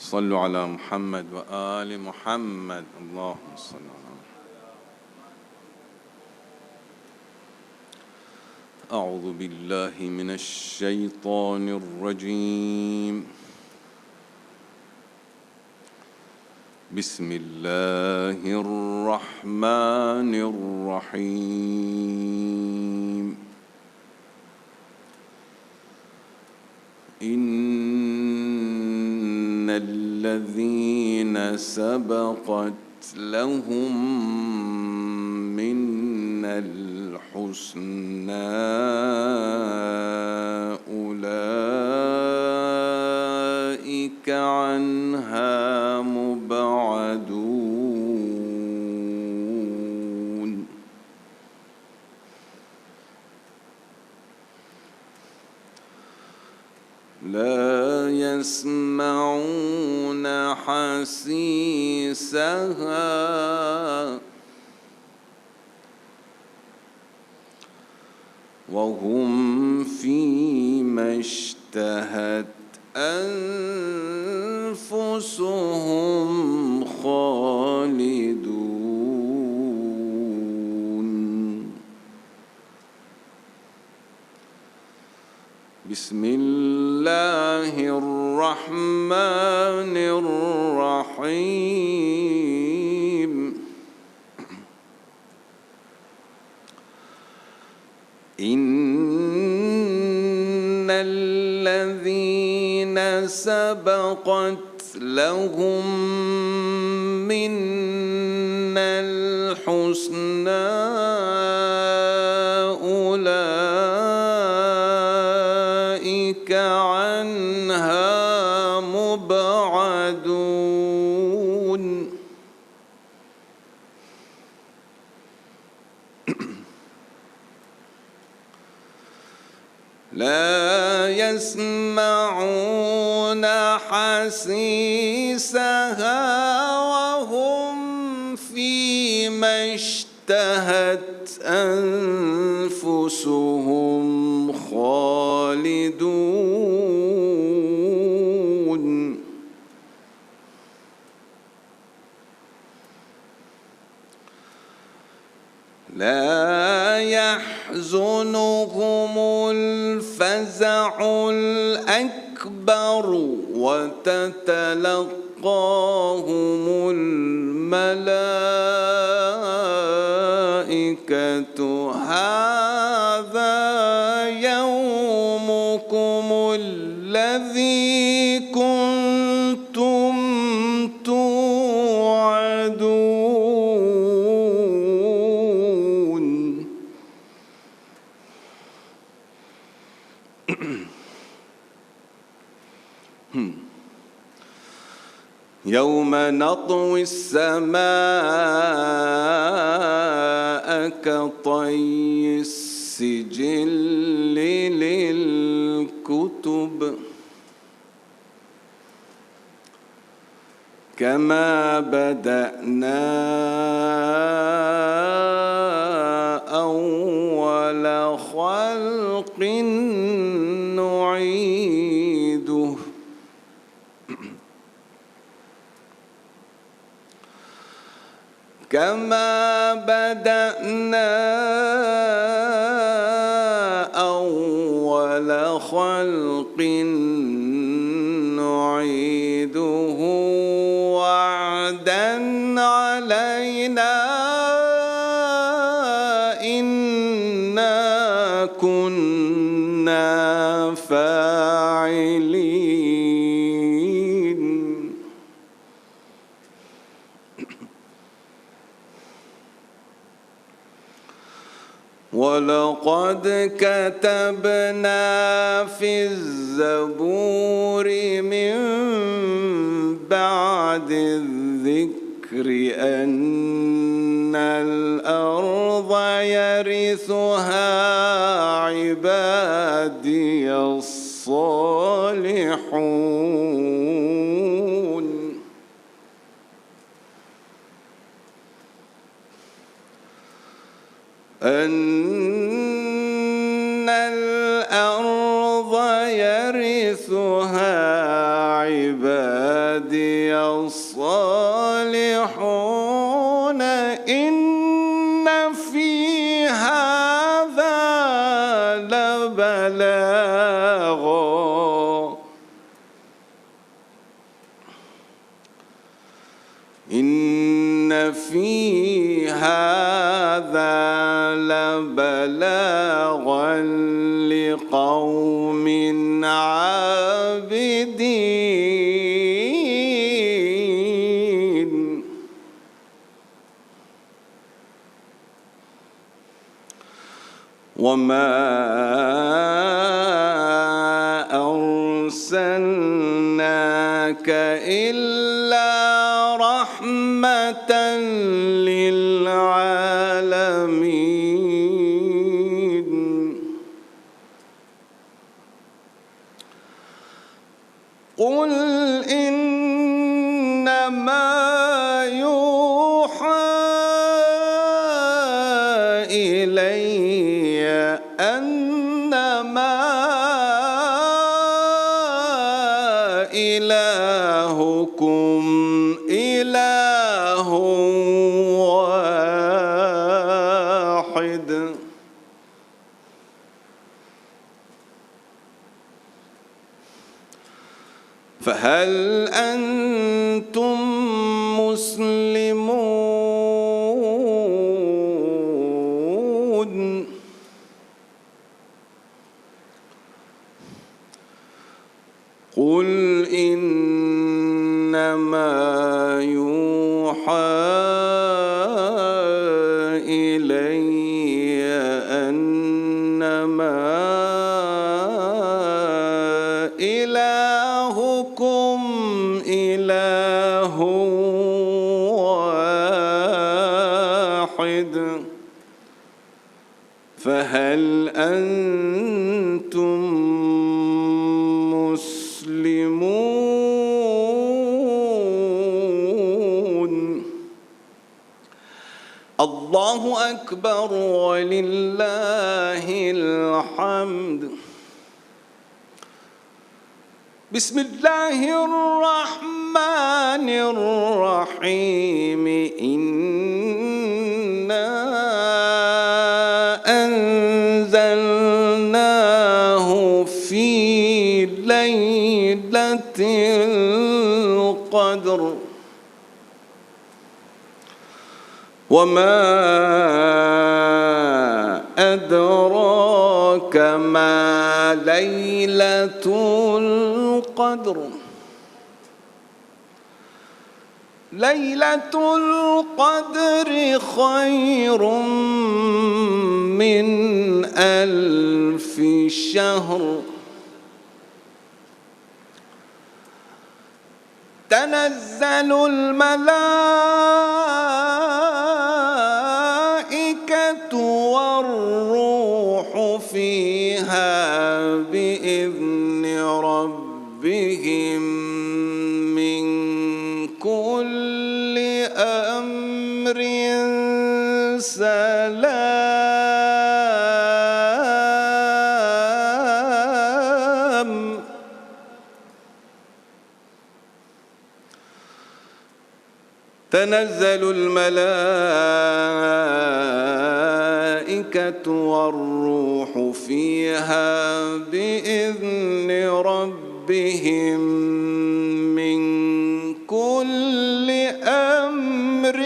صلوا على محمد وآل محمد. اللهم صل على محمد. أعوذ بالله من الشيطان الرجيم. بسم الله الرحمن الرحيم. إن الذين سبقت لهم منا الحسنى أولئك عنها مبعدون. لا يسمعون حسيسها وهم فيما اشتهت أنفسهم خالدون. بسم الله الرحمن الرحيم. إن الذين سبقت لهم منا الحسنى أولئك عنها مبعدون. لا يسمعون حسيسها وهم فيما اشتهت أنفسهم خالدون. لا يحزنهم الفزع الأكبر وتتلقاهم الملائكة هذا يومكم الذي كنتم توعدون. يوم نطوي السماء كطي السجل للكتب كما بدأنا أول خلق نعيده كما بدأنا أول خلق نعيده وعدا علينا إنا كنا فاعلين. ولقد كتبنا في الزبور من بعد الذكر أن الأرض يرثها عبادي الصالحون. أن الأرض يرثها عبادي عبادي الصالحون إن في هذا لبلاغا إن في هذا لبلاغا لقوم عابدين وما أرسلناك إلا رحمة للعالمين قل إنما يوحى إلي أنما إلهكم إله واحد فهل أنتم مسلمون قل إنما يوحى إلي أنما إلهكم إله واحد فهل أنتم مسلمون الله أكبر ولله الحمد بسم الله الرحمن الرحيم إنا أنزلناه في ليلة القدر وما أدراك ما ليلة القدر ليلة القدر خير من 1000 شهر تنزل الملائكة والروح فيها بإذن ربهم من كل أمر سلام تنزل الملائكة والروح فيها بإذن ربهم من كل أمر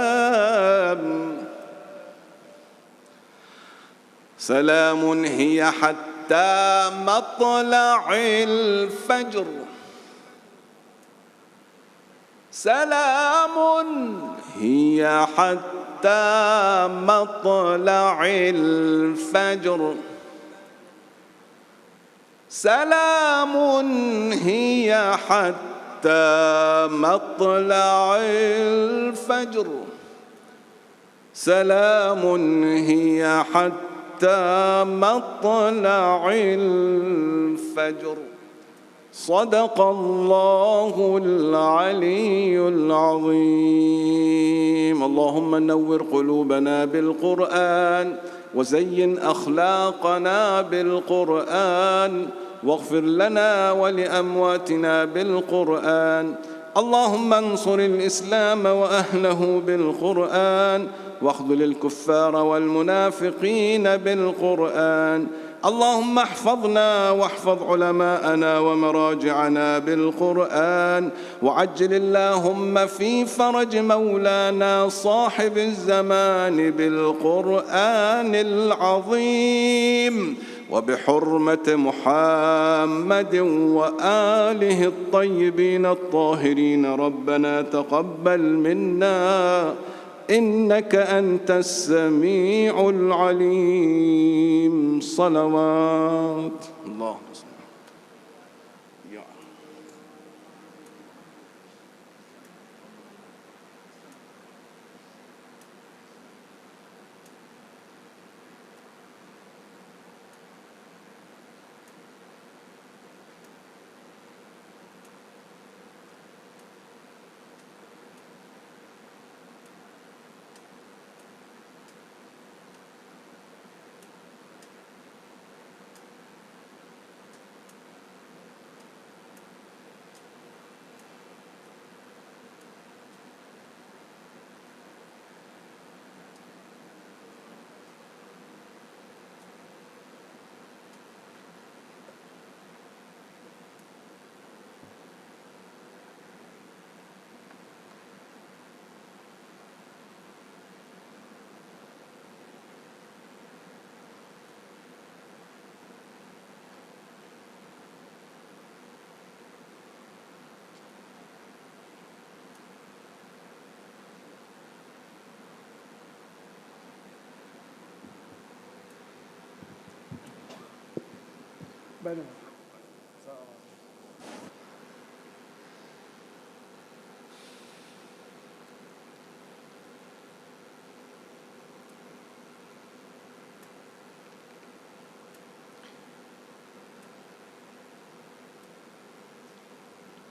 سلام سلام هي حتى مطلع الفجر سلام هي حتى مطلع الفجر سلام هي حتى مطلع الفجر سلام هي حتى مطلع الفجر صدق الله العلي العظيم. اللهم نور قلوبنا بالقرآن وزين أخلاقنا بالقرآن واغفر لنا ولأمواتنا بالقرآن. اللهم انصر الإسلام وأهله بالقرآن واخذل الكفار والمنافقين بالقرآن. اللهم احفظنا واحفظ علماءنا ومراجعنا بالقرآن، وعجل اللهم في فرج مولانا صاحب الزمان بالقرآن العظيم، وبحرمة محمد وآله الطيبين الطاهرين. ربنا تقبل منا إنك أنت السميع العليم. صلوات الله.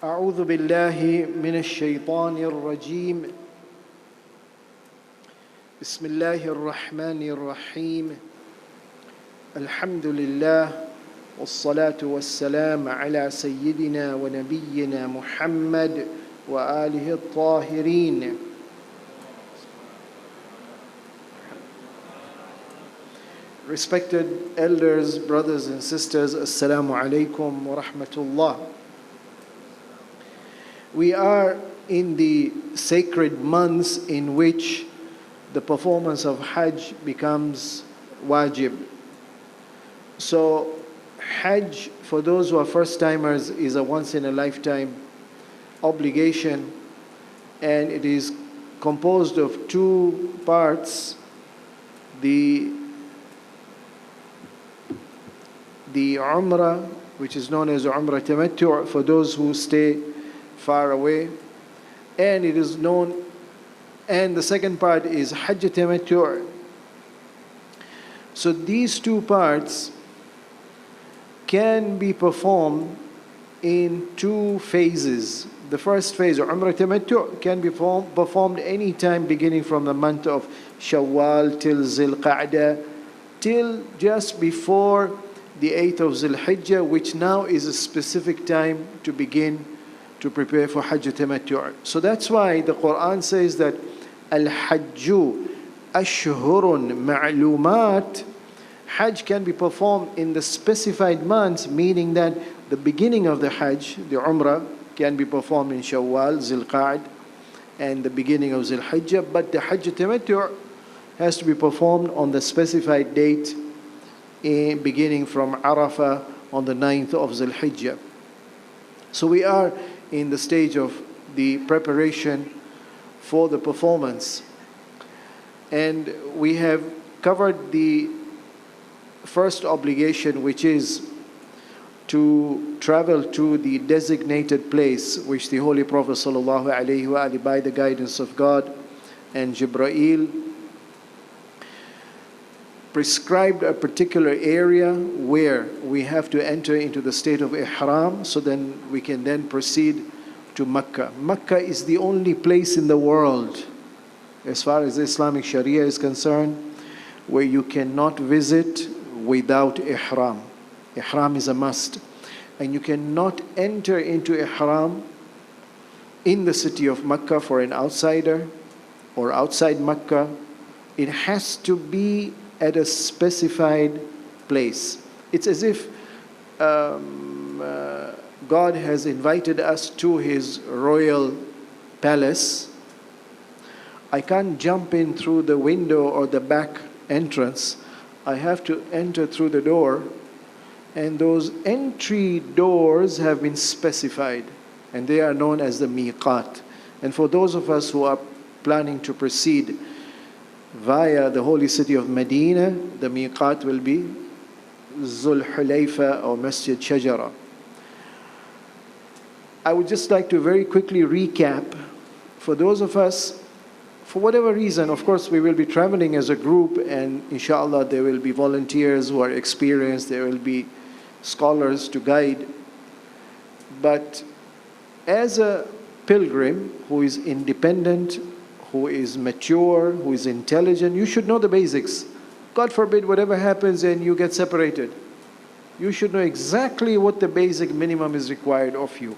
أعوذ بالله من الشيطان الرجيم. بسم الله الرحمن الرحيم. الحمد لله والصلاة والسلام على سيدنا ونبينا محمد وآله الطاهرين. Respected elders, brothers and sisters, Assalamu alaikum wa rahmatullah. We are in the sacred months in which the performance of Hajj becomes wajib. So Hajj, for those who are first-timers, is a once-in-a-lifetime obligation, and it is composed of two parts. The Umrah, which is known as Umrah Tamattu' for those who stay far away, and it is known, and the second part is Hajj Tamattu'. So these two parts can be performed in two phases. The first phase, Umrah Tamattu', can be performed any time beginning from the month of Shawwal till Dhulqada, till just before the 8th of Dhul-Hijjah, which now is a specific time to begin to prepare for Hajj Tamattu'. So that's why the Quran says that Al-Hajju Ashhurun Ma'lumat. Hajj can be performed in the specified months, meaning that the beginning of the Hajj, the Umrah, can be performed in Shawwal, Dhul-Qa'd, and the beginning of Dhul-Hijjah, but the Hajj Tamattu' has to be performed on the specified date, beginning from Arafah on the 9th of Dhul-Hijjah. So we are in the stage of the preparation for the performance. And we have covered the first obligation, which is to travel to the designated place which the Holy Prophet ﷺ, by the guidance of God and Jibreel, prescribed a particular area where we have to enter into the state of ihram, so then we can then proceed to Mecca. Mecca is the only place in the world, as far as Islamic Sharia is concerned, where you cannot visit without ihram. Ihram is a must. And you cannot enter into ihram in the city of Mecca for an outsider or outside Mecca. It has to be at a specified place. It's as if God has invited us to His royal palace. I can't jump in through the window or the back entrance. I have to enter through the door, and those entry doors have been specified, and they are known as the miqat. And for those of us who are planning to proceed via the holy city of Medina, the miqat will be Zul Hulayfa or Masjid Shajara. I would just like to very quickly recap for those of us, for whatever reason. Of course, we will be traveling as a group, and inshallah there will be volunteers who are experienced, there will be scholars to guide. But as a pilgrim who is independent, who is mature, who is intelligent, you should know the basics. God forbid whatever happens and you get separated. You should know exactly what the basic minimum is required of you.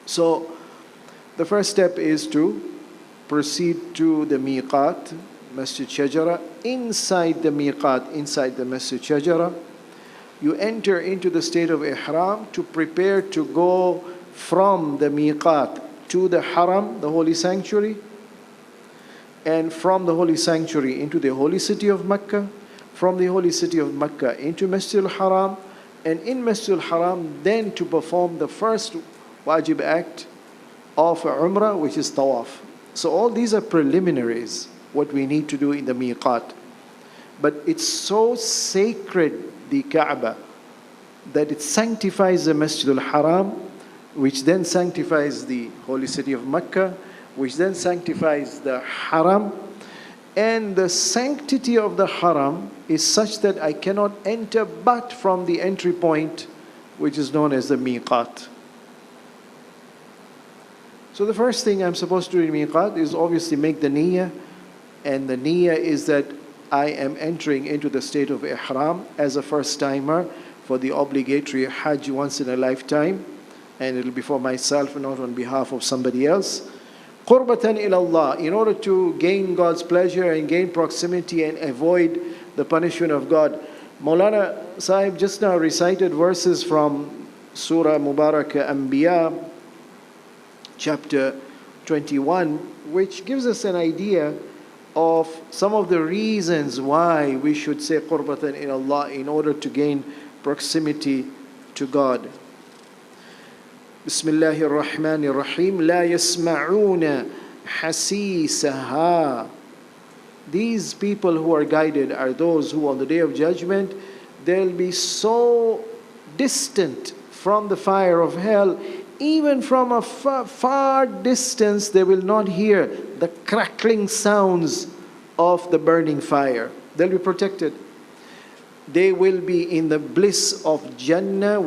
So the first step is to proceed to the miqat, Masjid Shajara. Inside the miqat, inside the Masjid Shajara, you enter into the state of ihram to prepare to go from the miqat to the haram, the holy sanctuary, and from the holy sanctuary into the holy city of Mecca, from the holy city of Mecca into Masjid al-Haram, and in Masjid al-Haram then to perform the first wajib act of Umrah, which is tawaf. So all these are preliminaries, what we need to do in the miqat. But it's so sacred, the Kaaba, that it sanctifies the Masjid al-Haram, which then sanctifies the holy city of Mecca, which then sanctifies the Haram. And the sanctity of the Haram is such that I cannot enter but from the entry point, which is known as the miqat. So the first thing I'm supposed to do in miqat is obviously make the niyyah. And the niyyah is that I am entering into the state of ihram as a first timer for the obligatory Hajj once in a lifetime. And it'll be for myself and not on behalf of somebody else. Qurbatan ila Allah, in order to gain God's pleasure and gain proximity and avoid the punishment of God. Maulana Sahib just now recited verses from Surah Mubarakah Anbiya, chapter 21, which gives us an idea of some of the reasons why we should say Qurbatan ila Allah in order to gain proximity to God. Bismillahir Rahmanir Rahim. La yasma'una hasisaha. These people who are guided are those who on the day of judgment, they'll be so distant from the fire of hell, even from a far distance they will not hear the crackling sounds of the burning fire. They'll be protected. They will be in the bliss of Jannah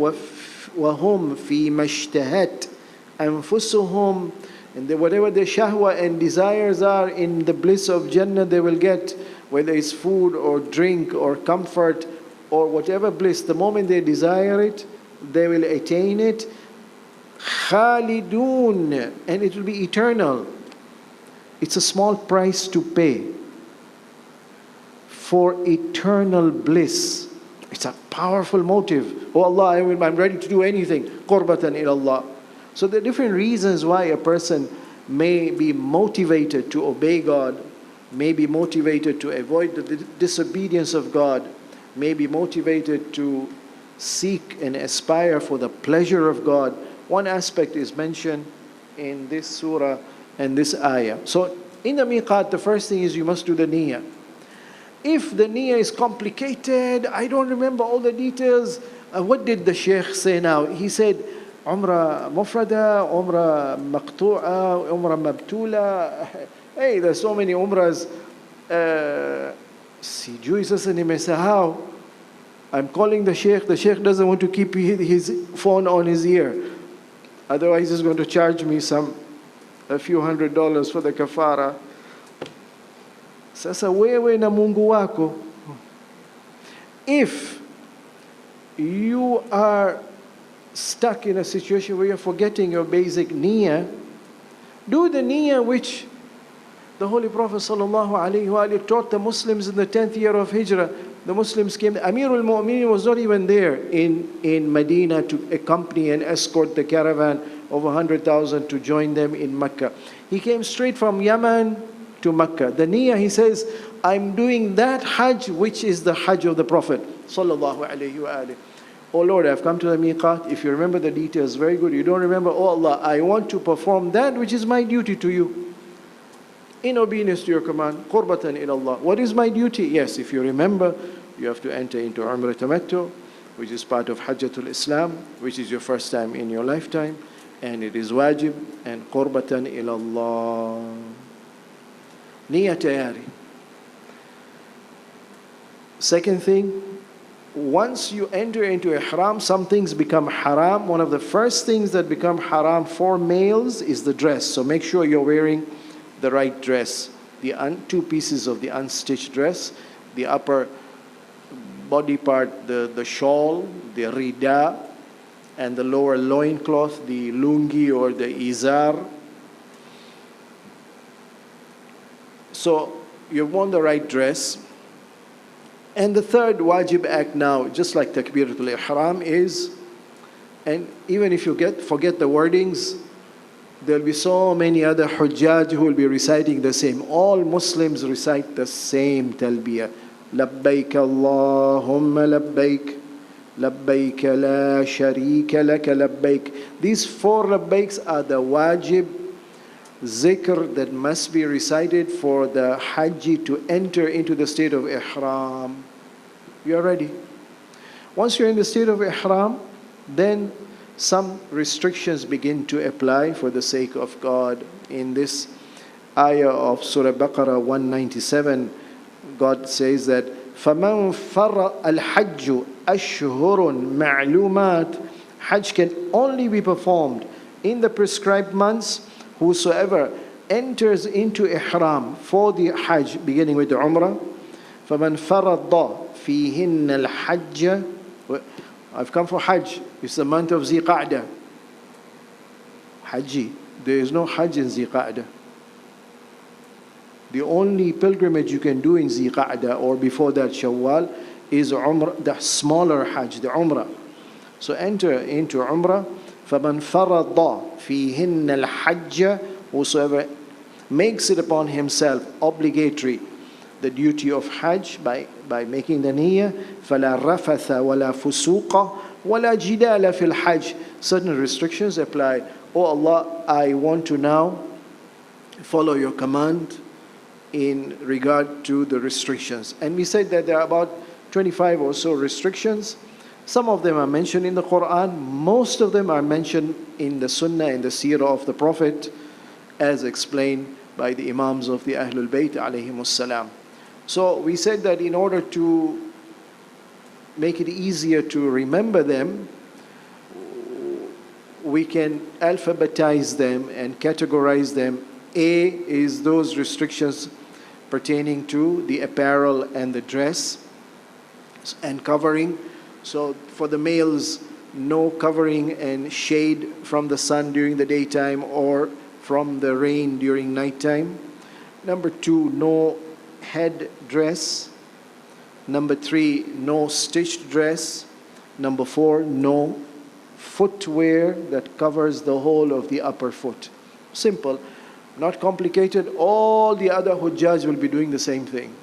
وَهُمْ فِي مَشْتَهَتْ أَنفُسُهُمْ, and whatever their shahwa and desires are in the bliss of Jannah they will get, whether it's food or drink or comfort or whatever bliss. The moment they desire it, they will attain it. خَالِدُونَ, and it will be eternal. It's a small price to pay for eternal bliss. It's a powerful motive. Oh Allah, I'm ready to do anything. Qurbatan ila Allah. So there are different reasons why a person may be motivated to obey God, may be motivated to avoid the disobedience of God, may be motivated to seek and aspire for the pleasure of God. One aspect is mentioned in this surah and this ayah. So in the miqat, the first thing is you must do the niyyah. If the niyyah is complicated, I don't remember all the details. What did the Sheikh say now? He said, Umrah Mufrada, Umrah Maqtu'a, Umrah Mabtula. Hey, there's so many Umrahs. sijui sasa nimesahau. I'm calling the Sheikh doesn't want to keep his phone on his ear. Otherwise he's going to charge me a few $100 for the kafara. Sasa wewe na Mungu wako. If you are stuck in a situation where you're forgetting your basic niyyah, do the niyyah which the Holy Prophet ﷺ taught the Muslims in the 10th year of Hijrah. The Muslims came. Amirul Mu'mineen was not even there in Medina to accompany and escort the caravan of 100,000 to join them in Mecca. He came straight from Yemen to Mecca. The niyyah, he says, I'm doing that Hajj which is the Hajj of the Prophet sallallahu alaihi wasallam. Oh Lord, I've come to the miqat. If you remember the details, very good. You don't remember, oh Allah, I want to perform that which is my duty to you. In obedience to your command, qurbatan ila Allah. What is my duty? Yes, if you remember, you have to enter into Umrah Tamattu, which is part of Hajjatul Islam, which is your first time in your lifetime, and it is wajib, and qurbatan ila Allah. Niyyah tayari. Second thing, once you enter into ihram, some things become haram. One of the first things that become haram for males is the dress. So make sure you're wearing the right dress. The two pieces of the unstitched dress, the upper body part, the shawl, the rida, and the lower loincloth, the lungi or the izar. So you've worn the right dress. And the third wajib act now, just like Takbiratul Ihram is, and even if you forget the wordings, there'll be so many other hujjaj who will be reciting the same. All Muslims recite the same talbiyah. Labbaik Allahumma labbaik. Labbaik la sharika laka labbaik. These four labbaiks are the wajib zikr that must be recited for the Hajji to enter into the state of ihram. You are ready. Once you're in the state of ihram, then some restrictions begin to apply for the sake of God. In this ayah of Surah Baqarah 197, God says that فَمَنْ فَرَّ الْحَجُّ أَشْهُرٌ مَعْلُومَاتٌ. Hajj can only be performed in the prescribed months. Whosoever enters into ihram for the Hajj, beginning with the Umrah, فَمَنْ فَرَضَ فِيهِنَّ الْحَجَّ. I've come for Hajj. It's the month of Dhulqada. Hajji. There is no Hajj in Dhulqada. The only pilgrimage you can do in Dhulqada or before that Shawwal is Umrah, the smaller Hajj, the Umrah. So enter into Umrah. فَمَنْ فَرَضَ فِيهِنَّ الْحَجَّ. Whosoever makes it upon himself obligatory, the duty of Hajj by making the niyyah, فَلَا رَفَثَ وَلَا فُسُوقَ وَلَا جِدَالَ فِي الْحَجِّ. Certain restrictions apply. Oh Allah, I want to now follow your command in regard to the restrictions. And we said that there are about 25 or so restrictions. Some of them are mentioned in the Quran. Most of them are mentioned in the Sunnah and the Seerah of the Prophet, as explained by the Imams of the Ahlul Bayt alayhimus salam. So we said that in order to make it easier to remember them, we can alphabetize them and categorize them. A is those restrictions pertaining to the apparel and the dress and covering. So for the males, no covering and shade from the sun during the daytime or from the rain during nighttime. Number 2, no head dress. Number 3, no stitched dress. Number 4, no footwear that covers the whole of the upper foot. Simple, not complicated. All the other hujjaj will be doing the same thing.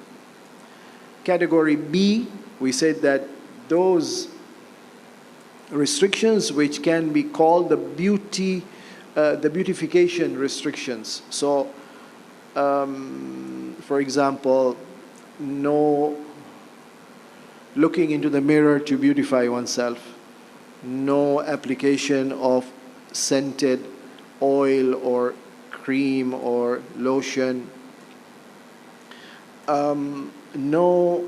Category B, we said that those restrictions which can be called the beautification restrictions. So, for example, no looking into the mirror to beautify oneself, no application of scented oil or cream or lotion, no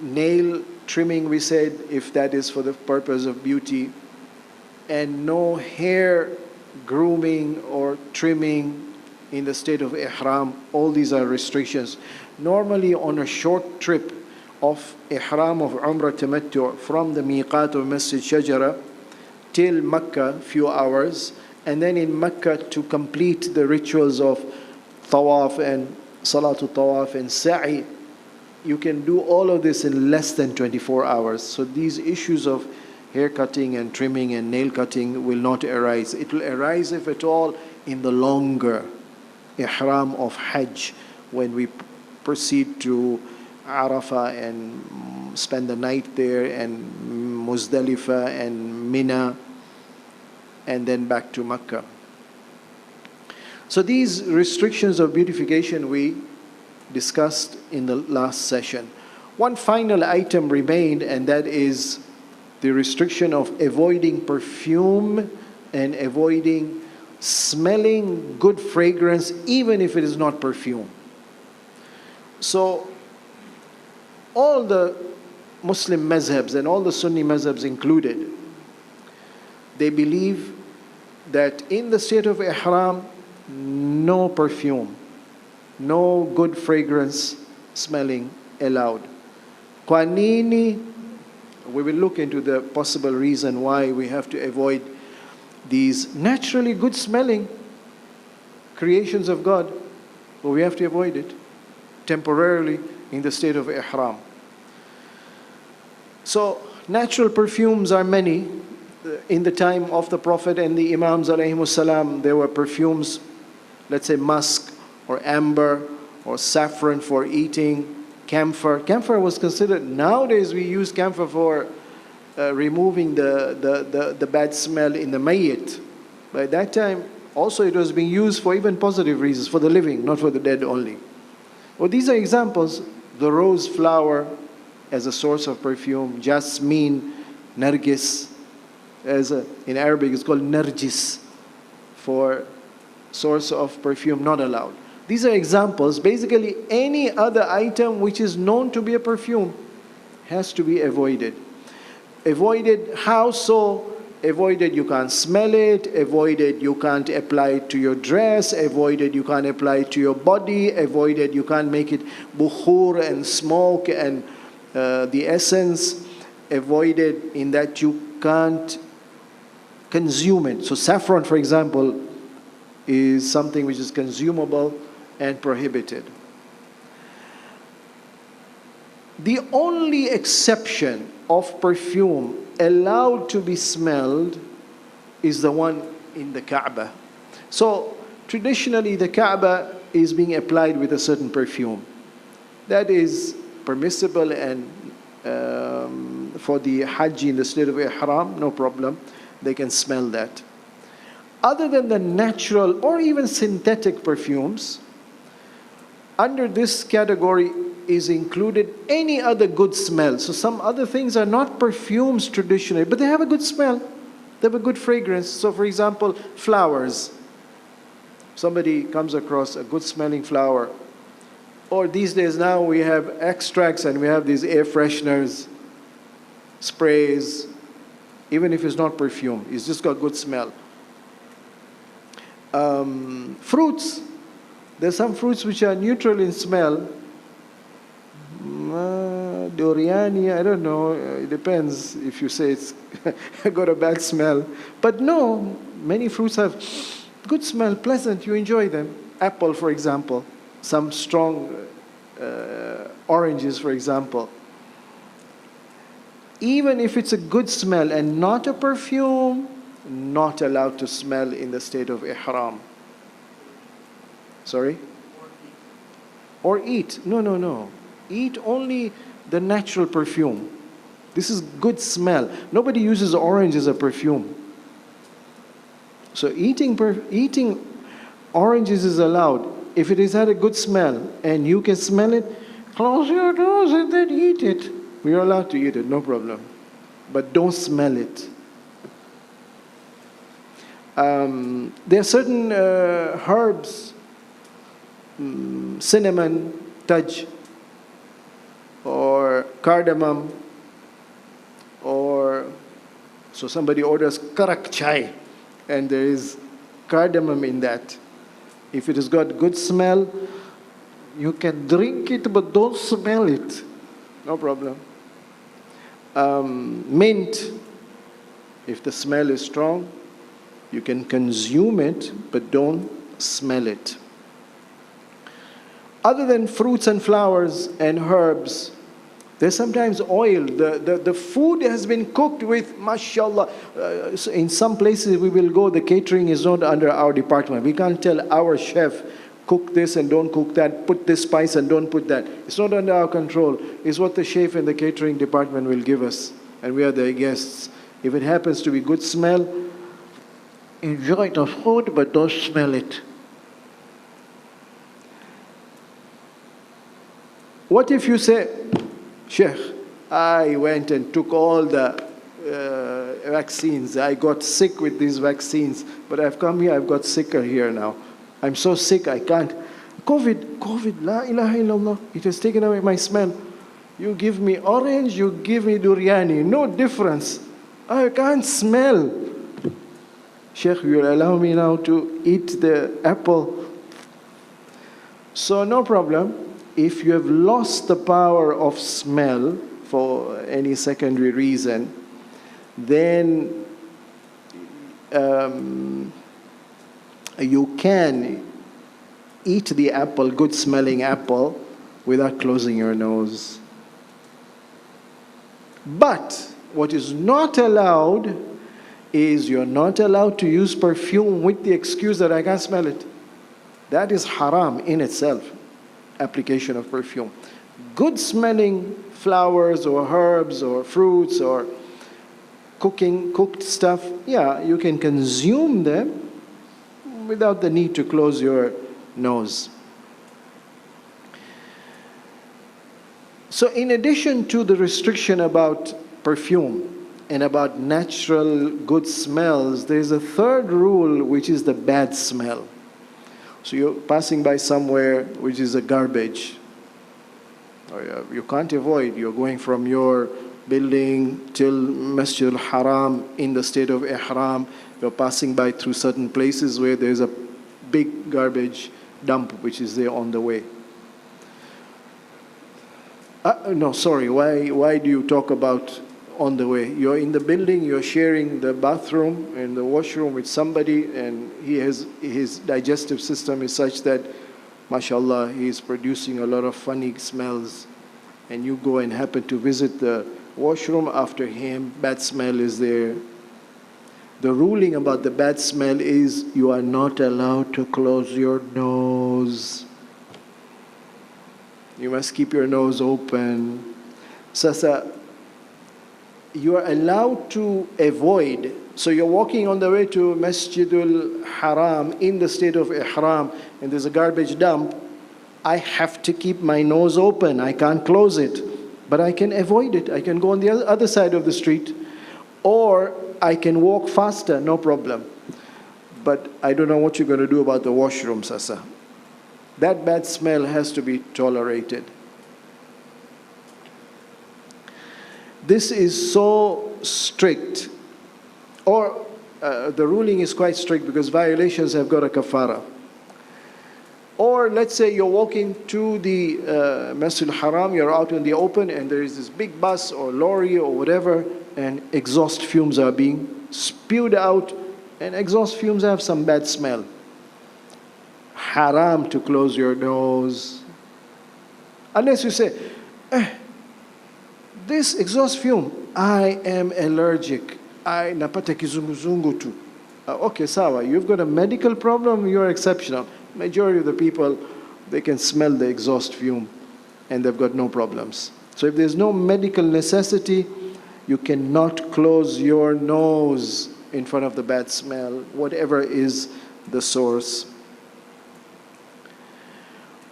nail trimming, we said, if that is for the purpose of beauty, and no hair grooming or trimming in the state of ihram. All these are restrictions. Normally on a short trip of ihram of Umrah Tamattu from the miqat of Masjid Shajara till Mecca, few hours, and then in Mecca to complete the rituals of tawaf and salatul tawaf and sa'i, you can do all of this in less than 24 hours. So these issues of hair cutting and trimming and nail cutting will not arise. It will arise, if at all, in the longer ihram of Hajj, when we proceed to Arafah and spend the night there, and Muzdalifah and Mina, and then back to Mecca. So these restrictions of beautification we discussed in the last session. One final item remained, and that is the restriction of avoiding perfume and avoiding smelling good fragrance, even if it is not perfume. So all the Muslim mazhabs and all the Sunni mazhabs included, they believe that in the state of ihram, no perfume, no good fragrance smelling allowed. Kwanini, we will look into the possible reason why we have to avoid these naturally good smelling creations of God, but we have to avoid it temporarily in the state of ihram. So natural perfumes are many. In the time of the Prophet and the Imams alayhimus salam, there were perfumes, let's say musk or amber or saffron for eating, camphor. Camphor was considered, nowadays we use camphor for removing the bad smell in the mayyit. By that time, also it was being used for even positive reasons, for the living, not for the dead only. Well, these are examples. The rose flower as a source of perfume, jasmine, nargis, in Arabic it's called narjis, for source of perfume, not allowed. These are examples. Basically, any other item which is known to be a perfume has to be avoided. Avoided, how so? Avoided, you can't smell it. Avoided, you can't apply it to your dress. Avoided, you can't apply it to your body. Avoided, you can't make it bukhur and smoke and the essence. Avoided in that you can't consume it. So saffron, for example, is something which is consumable and prohibited. The only exception of perfume allowed to be smelled is the one in the Kaaba. So traditionally the Kaaba is being applied with a certain perfume. That is permissible, and for the Hajj in the state of ihram, no problem. They can smell that. Other than the natural or even synthetic perfumes, under this category is included any other good smell. So some other things are not perfumes traditionally, but they have a good smell. They have a good fragrance. So for example, flowers. Somebody comes across a good smelling flower. Or these days now we have extracts and we have these air fresheners, sprays. Even if it's not perfume, it's just got good smell. Fruits. There's some fruits which are neutral in smell. Duriani, I don't know. It depends if you say it's got a bad smell. But no, many fruits have good smell, pleasant. You enjoy them. Apple, for example. Some strong oranges, for example. Even if it's a good smell and not a perfume, not allowed to smell in the state of ihram. Sorry? Or eat. No. Eat only the natural perfume. This is good smell. Nobody uses orange as a perfume. So eating oranges is allowed. If it has had a good smell and you can smell it, close your doors and then eat it. We are allowed to eat it, no problem. But don't smell it. There are certain herbs cinnamon, taj, or cardamom, or so somebody orders karak chai and there is cardamom in that. If it has got good smell, you can drink it but don't smell it. No problem. Mint, if the smell is strong, you can consume it but don't smell it. Other than fruits and flowers and herbs, there's sometimes oil. The food has been cooked with, mashallah. In some places we will go, the catering is not under our department. We can't tell our chef, cook this and don't cook that, put this spice and don't put that. It's not under our control. It's what the chef and the catering department will give us. And we are their guests. If it happens to be good smell, enjoy the food but don't smell it. What if you say, Sheikh, I went and took all the vaccines. I got sick with these vaccines, but I've come here, I've got sicker here now. I'm so sick, I can't. COVID, la ilaha illallah. It has taken away my smell. You give me orange, you give me duriani, no difference. I can't smell. Sheikh, you will allow me now to eat the apple? So no problem. If you have lost the power of smell for any secondary reason, then you can eat the apple, good smelling apple, without closing your nose. But what is not allowed is you're not allowed to use perfume with the excuse that I can't smell it. That is haram in itself. Application of perfume. Good smelling flowers or herbs or fruits or cooked stuff, yeah, you can consume them without the need to close your nose. So in addition to the restriction about perfume and about natural good smells, there is a third rule, which is the bad smell. So you're passing by somewhere which is a garbage, or you can't avoid. You're going from your building till Masjid al-Haram in the state of Ihram. You're passing by through certain places where there's a big garbage dump which is there on the way. No, sorry, why do you talk about on the way? You're in the building, you're sharing the bathroom and the washroom with somebody, and his digestive system is such that, mashallah, he is producing a lot of funny smells, and you go and happen to visit the washroom after him, bad smell is there. The ruling about the bad smell is you are not allowed to close your nose. You must keep your nose open. Sasa, you are allowed to avoid. So you're walking on the way to Masjidul Haram in the state of Ihram, and there's a garbage dump. I have to keep my nose open. I can't close it. But I can avoid it. I can go on the other side of the street. Or I can walk faster, no problem. But I don't know what you're going to do about the washroom, Sasa. That bad smell has to be tolerated. This is so strict, or the ruling is quite strict because violations have got a kafara. Or let's say you're walking to the Masjid al-Haram, you're out in the open and there is this big bus or lorry or whatever, and exhaust fumes are being spewed out, and exhaust fumes have some bad smell. Haram to close your nose. Unless you say, this exhaust fume, I am allergic. I napata kizunguzungu tu. Okay, sawa, you've got a medical problem, you're exceptional. Majority of the people, they can smell the exhaust fume and they've got no problems. So if there's no medical necessity, you cannot close your nose in front of the bad smell, whatever is the source.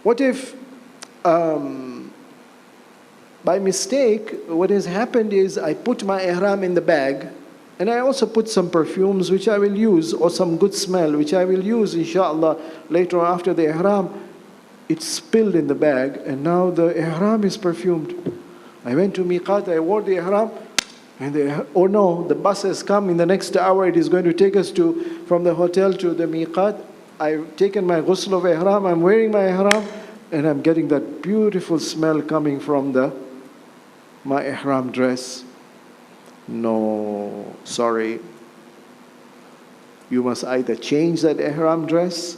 What if, by mistake, what has happened is I put my ihram in the bag, and I also put some perfumes which I will use, or some good smell which I will use, inshallah, later on after the ihram. it spilled in the bag, and now the ihram is perfumed. I went to miqat, I wore the ihram, and oh no, the bus has come. In the next hour, it is going to take us from the hotel to the miqat. I've taken my ghusl of ihram, I'm wearing my ihram, and I'm getting that beautiful smell coming from my ihram dress. No, sorry. You must either change that ihram dress,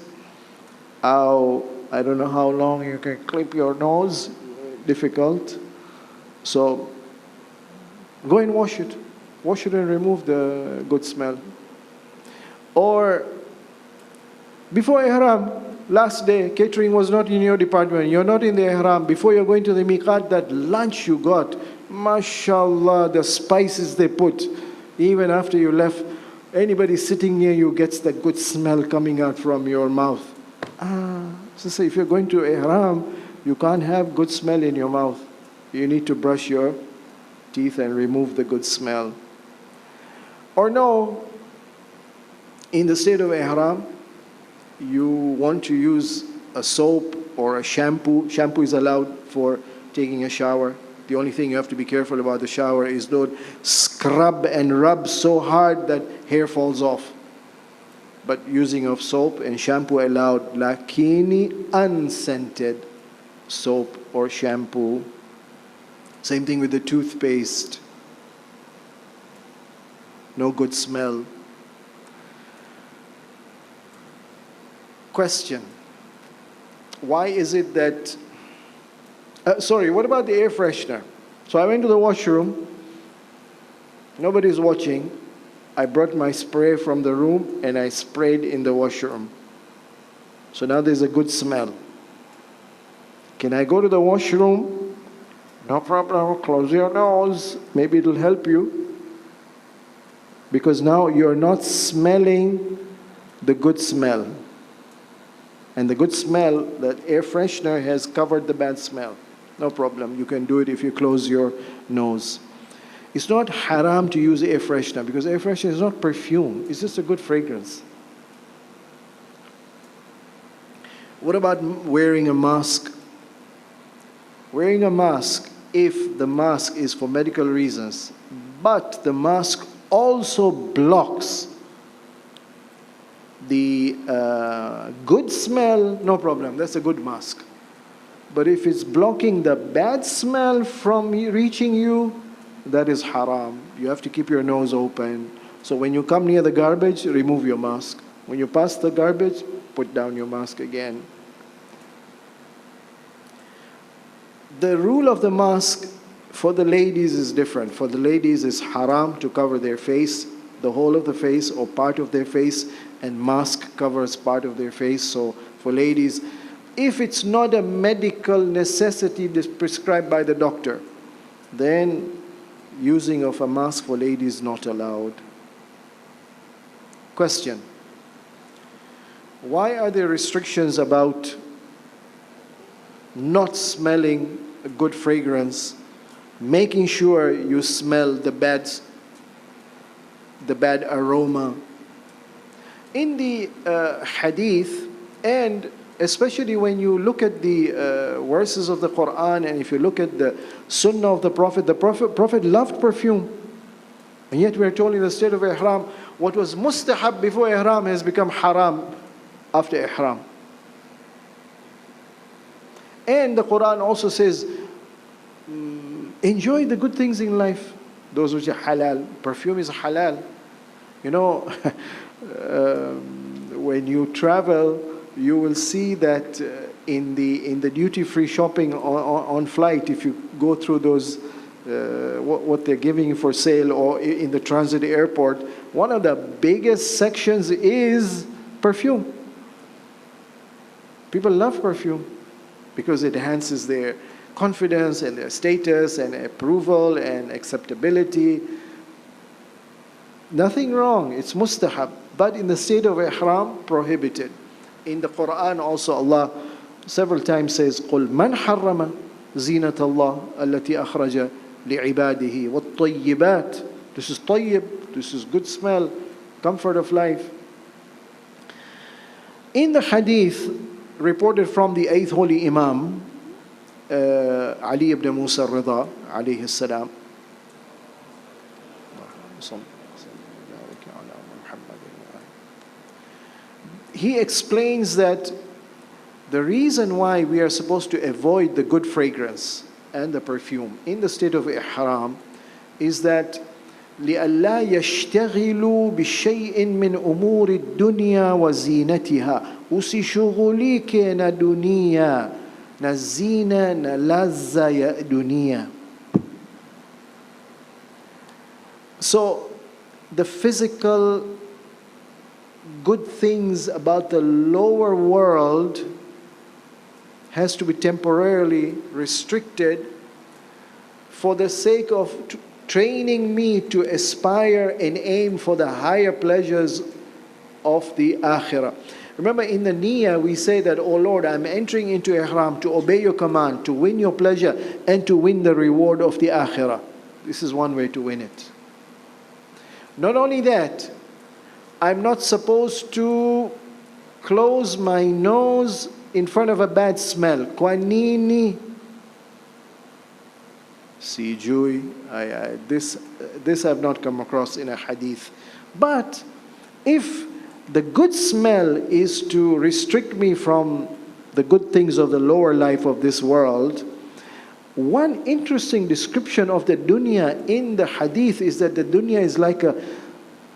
or I don't know how long you can clip your nose, difficult. So go and wash it. Wash it and remove the good smell. Or before ihram, last day, catering was not in your department, you're not in the ihram, before you're going to the miqat, that lunch you got, mashallah, the spices they put, even after you left, anybody sitting near you gets that good smell coming out from your mouth. So if you're going to ihram, you can't have good smell in your mouth. You need to brush your teeth and remove the good smell. Or no, in the state of ihram, you want to use a soap or a shampoo. Shampoo is allowed for taking a shower. The only thing you have to be careful about the shower is don't scrub and rub so hard that hair falls off. But using of soap and shampoo allowed, lakini unscented soap or shampoo. Same thing with the toothpaste. No good smell. Question. Why is it that... what about the air freshener? So I went to the washroom. Nobody's watching. I brought my spray from the room and I sprayed in the washroom. So now there's a good smell. Can I go to the washroom? No problem. Close your nose. Maybe it'll help you. Because now you're not smelling the good smell. And the good smell, that air freshener has covered the bad smell. No problem. You can do it if you close your nose. It's not haram to use air freshener because air freshener is not perfume. It's just a good fragrance. What about wearing a mask? Wearing a mask, if the mask is for medical reasons, but the mask also blocks the good smell, no problem. That's a good mask. But if it's blocking the bad smell from reaching you, that is haram. You have to keep your nose open. So when you come near the garbage, remove your mask. When you pass the garbage, put down your mask again. The rule of the mask for the ladies is different. For the ladies, it's haram to cover their face, the whole of the face or part of their face, and mask covers part of their face. So for ladies, if it's not a medical necessity prescribed by the doctor, then using of a mask for ladies is not allowed. Question. Why are there restrictions about not smelling a good fragrance, making sure you smell the bad aroma? In the hadith, and especially when you look at the verses of the Quran, and if you look at the sunnah of the Prophet loved perfume. And yet we are told in the state of ihram, what was mustahab before ihram has become haram after ihram. And the Quran also says, enjoy the good things in life, those which are halal. Perfume is halal. You know, when you travel, you will see that in the duty-free shopping on flight, if you go through those, what they're giving you for sale, or in the transit airport, one of the biggest sections is perfume. People love perfume because it enhances their confidence and their status and approval and acceptability. Nothing wrong, it's mustahab, but in the state of ihram, prohibited. In the Quran also Allah several times says, قُلْ مَنْ حَرَّمَ زِينَةَ اللَّهِ الَّتِي أَخْرَجَ لِعِبَادِهِ وَالطَّيِّبَاتِ. This is tayyib, this is good smell, comfort of life. In the hadith, reported from the 8th Holy Imam, Ali ibn Musa al-Rida, alayhi salam. He explains that the reason why we are supposed to avoid the good fragrance and the perfume in the state of ihram is that لئلا يشتغلوا بشيء من أمور الدنيا وزينتها. Usishughulike na dunia na zina na ladha ya dunia. So the physical good things about the lower world has to be temporarily restricted for the sake of training me to aspire and aim for the higher pleasures of the akhirah. Remember, in the niyyah we say that, oh Lord, I'm entering into ihram to obey your command, to win your pleasure, and to win the reward of the akhirah. This is one way to win it. Not only that, I'm not supposed to close my nose in front of a bad smell. Kwa nini? Sijui. This I've not come across in a hadith. But if the good smell is to restrict me from the good things of the lower life of this world, one interesting description of the dunya in the hadith is that the dunya is like a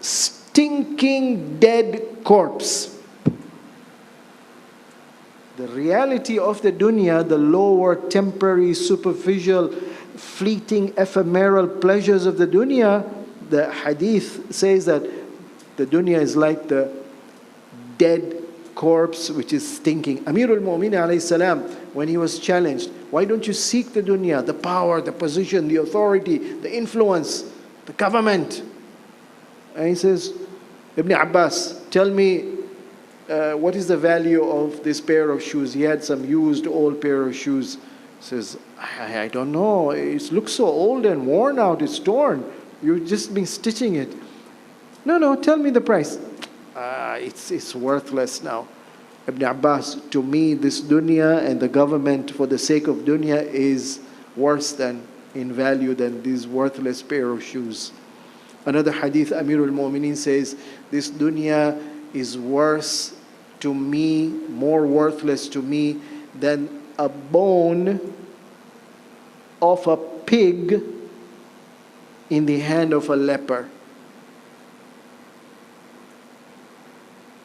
stinking dead corpse. The reality of the dunya, the lower, temporary, superficial, fleeting, ephemeral pleasures of the dunya, the hadith says that the dunya is like the dead corpse which is stinking. Amirul Mu'minin alayhi salam, when he was challenged, why don't you seek the dunya, the power, the position, the authority, the influence, the government? And he says, Ibn Abbas, tell me what is the value of this pair of shoes? He had some used old pair of shoes. He says, I don't know. It looks so old and worn out. It's torn. You've just been stitching it. No, tell me the price. It's worthless now. Ibn Abbas, to me, this dunya and the government for the sake of dunya is worse than in value than this worthless pair of shoes. Another hadith, Amirul Mu'minin says, this dunya is worse to me, more worthless to me than a bone of a pig in the hand of a leper.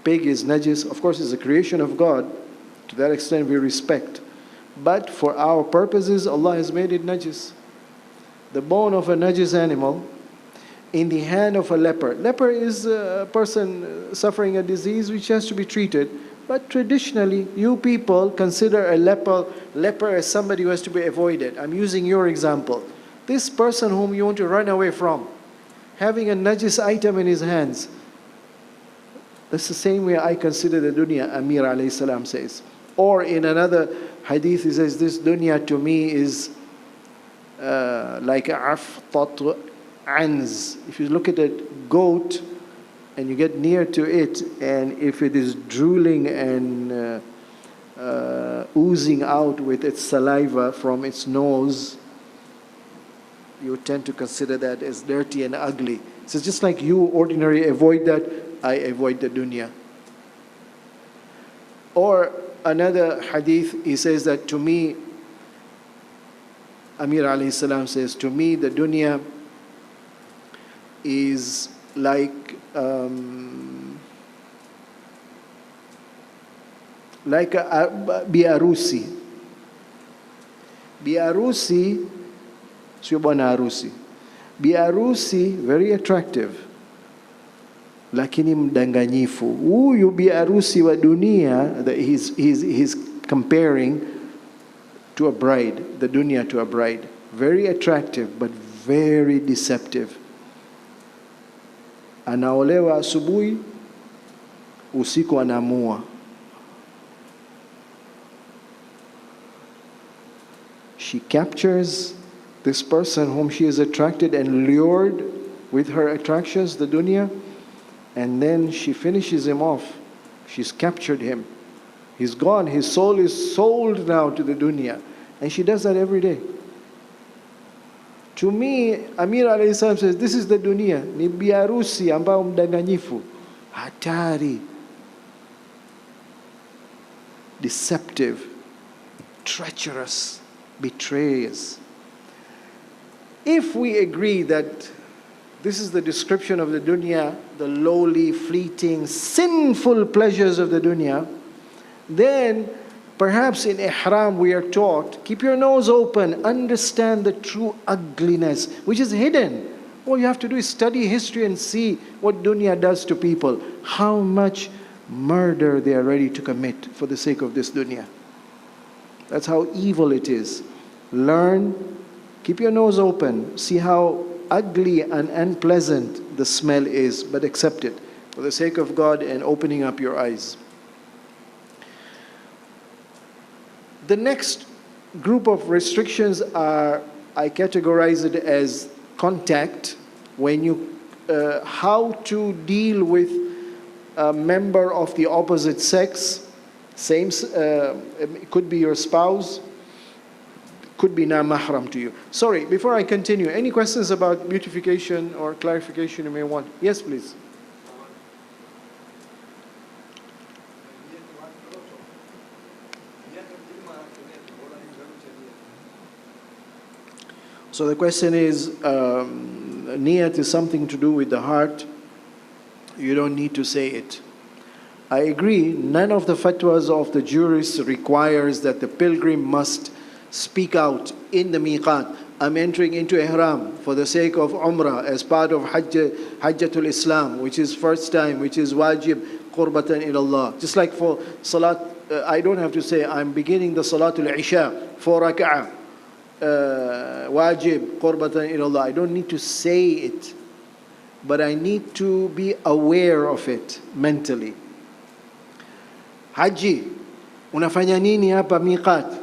Pig is najis, of course, it's a creation of God. To that extent we respect. But for our purposes, Allah has made it najis. The bone of a najis animal in the hand of a leper. Leper is a person suffering a disease which has to be treated. But traditionally, you people consider a leper as somebody who has to be avoided. I'm using your example. This person whom you want to run away from, having a najis item in his hands, that's the same way I consider the dunya, Amir alayhi salam says. Or in another hadith, he says, this dunya to me is like a aftat anz. If you look at a goat and you get near to it, and if it is drooling and oozing out with its saliva from its nose, you tend to consider that as dirty and ugly. So it's just like you ordinarily avoid that, I avoid the dunya. Or another hadith, he says that to me, Amir alayhi salam says, to me the dunya is like a biarusi. Biarusi, sio bwana harusi. Biarusi, very attractive, lakini mdanganyifu. Huyu biarusi wa dunia, that he's comparing to a bride, the dunya to a bride. Very attractive, but very deceptive. Anaolewa asubuhi, usiku anaamua. She captures this person whom she is attracted and lured with her attractions, the dunya, and then she finishes him off. She's captured him. He's gone. His soul is sold now to the dunya. And she does that every day. To me, Amir alayhi salam says, this is the dunya. Ni biarusi ambao mdanganyifu. Hatari. Deceptive. Treacherous. Betrays. If we agree that this is the description of the dunya, the lowly, fleeting, sinful pleasures of the dunya, then perhaps in ihram we are taught, keep your nose open, understand the true ugliness, which is hidden. All you have to do is study history and see what dunya does to people, how much murder they are ready to commit for the sake of this dunya. That's how evil it is. Learn, keep your nose open, see how ugly and unpleasant the smell is, but accept it for the sake of God and opening up your eyes. The next group of restrictions are, I categorize it as contact, when you, how to deal with a member of the opposite sex, it could be your spouse, could be non-mahram to you. Sorry, before I continue, any questions about beautification or clarification you may want? Yes, please. So the question is, niyat is something to do with the heart. You don't need to say it. I agree, none of the fatwas of the jurists requires that the pilgrim must speak out in the miqat. I'm entering into ihram for the sake of umrah as part of Hajjatul Islam, which is first time, which is wajib, qurbatan ilallah. Just like for salat, I don't have to say, I'm beginning the Salatul Isha, 4 rak'ah. Wajib, qurbatan ilallah. I don't need to say it, but I need to be aware of it mentally. Haji, unafanya nini hapa miqat?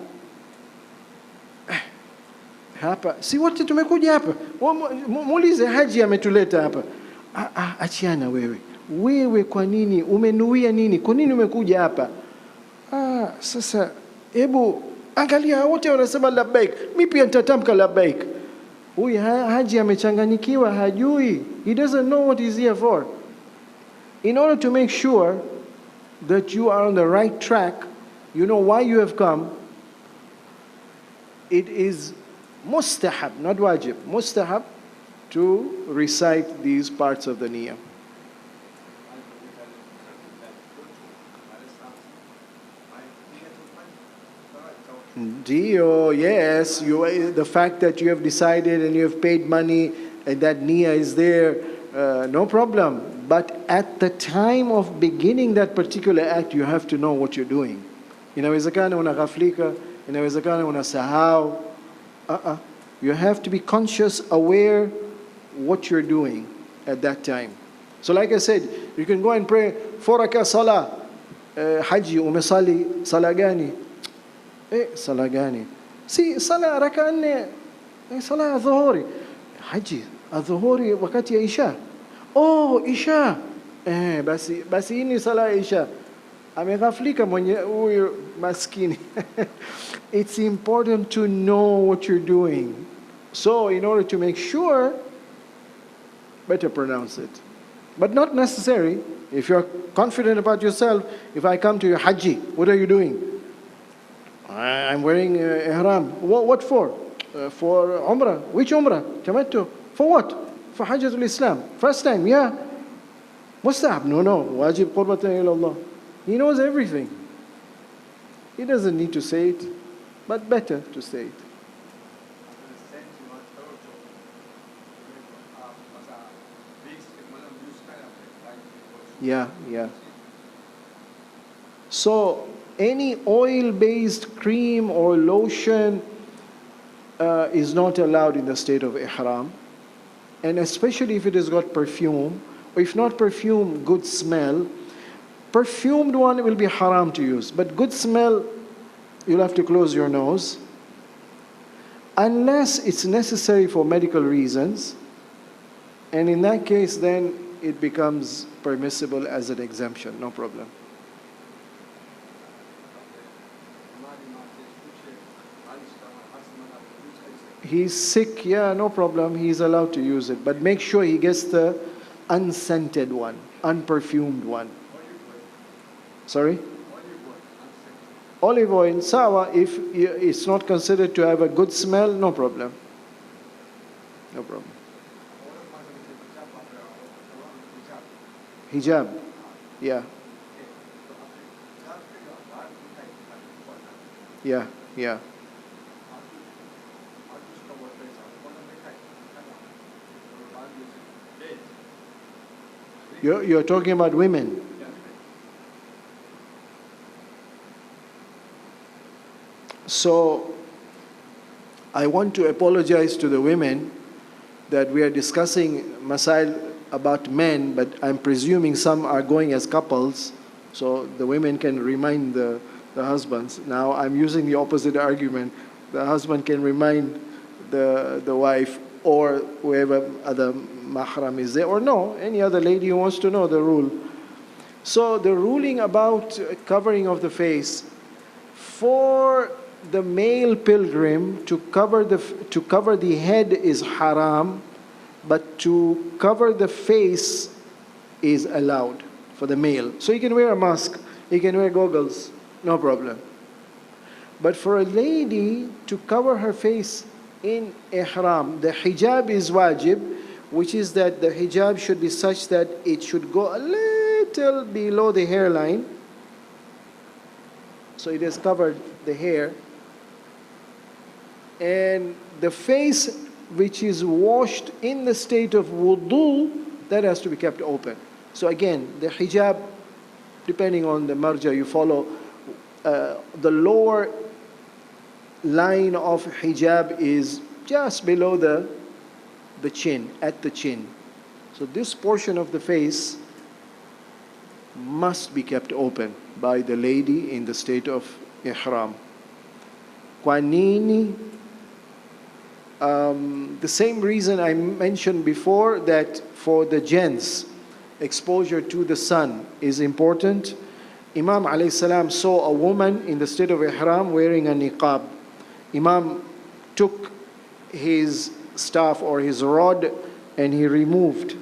Hapa, si wote tumekuja hapa. Muulize Haji ametuleta hapa. Achiana wewe. Wewe kwa nini? Umenuia nini? Kwa nini umekuja hapa? Sasa, hebu angalia wote wanasema labbaik. Mimi pia nitatamka labbaik. Huyu Haji amechanganyikiwa, hajui. He doesn't know what he's here for. In order to make sure that you are on the right track, you know why you have come, it is mustahab, not wajib, mustahab to recite these parts of the niyyah. Dio, yes, the fact that you have decided and you have paid money and that niyyah is there, no problem. But at the time of beginning that particular act, you have to know what you're doing. Inawezekana unaghaflika, inawezekana unasahau. You have to be conscious, aware what you're doing at that time. So like I said, you can go and pray 4 rak'ah salah. Haji, umesali salah gani? Salah gani? Si salah rak'ah 4. Salah adhuhuri. Haji, adhuhuri wakati ya isha. Oh, isha. Basi hii ni salah isha. Ameghaflika mwenye huyu maskini. It's important to know what you're doing. So in order to make sure, better pronounce it. But not necessary. If you're confident about yourself, if I come to your Haji, what are you doing? I'm wearing ihram. What for? For umrah. Which umrah? Tamattu. For what? For Hajjatul Islam. First time, yeah. Mustahab. No. Wajib qurbatan ilallah. He knows everything. He doesn't need to say it, but better to say it. Yeah. So any oil-based cream or lotion is not allowed in the state of ihram, and especially if it has got perfume, or if not perfume, good smell. Perfumed one will be haram to use, but good smell, you'll have to close your nose. Unless it's necessary for medical reasons, and in that case then it becomes permissible as an exemption, no problem. He's sick, yeah, no problem. He's allowed to use it. But make sure he gets the unscented one, unperfumed one. Sorry? Olive oil, sawa, if it's not considered to have a good smell, no problem. No problem. Hijab, yeah. Yeah, yeah. You're talking about women. So I want to apologize to the women that we are discussing Masael about men, but I'm presuming some are going as couples, so the women can remind the husbands. Now I'm using the opposite argument. The husband can remind the wife or whoever other mahram is there, or no, any other lady who wants to know the rule. So the ruling about covering of the face, for the male pilgrim to cover the head is haram, but to cover the face is allowed for the male. So he can wear a mask, he can wear goggles, no problem. But for a lady to cover her face in ihram, the hijab is wajib, which is that the hijab should be such that it should go a little below the hairline, so it has covered the hair. And the face which is washed in the state of wudu, that has to be kept open. So again, the hijab, depending on the marja you follow, the lower line of hijab is just below the chin, at the chin. So this portion of the face must be kept open by the lady in the state of ihram. Kwanini, the same reason I mentioned before, that for the gents, exposure to the sun is important. Imam alayhi salam saw a woman in the state of ihram wearing a niqab. Imam took his staff or his rod and he removed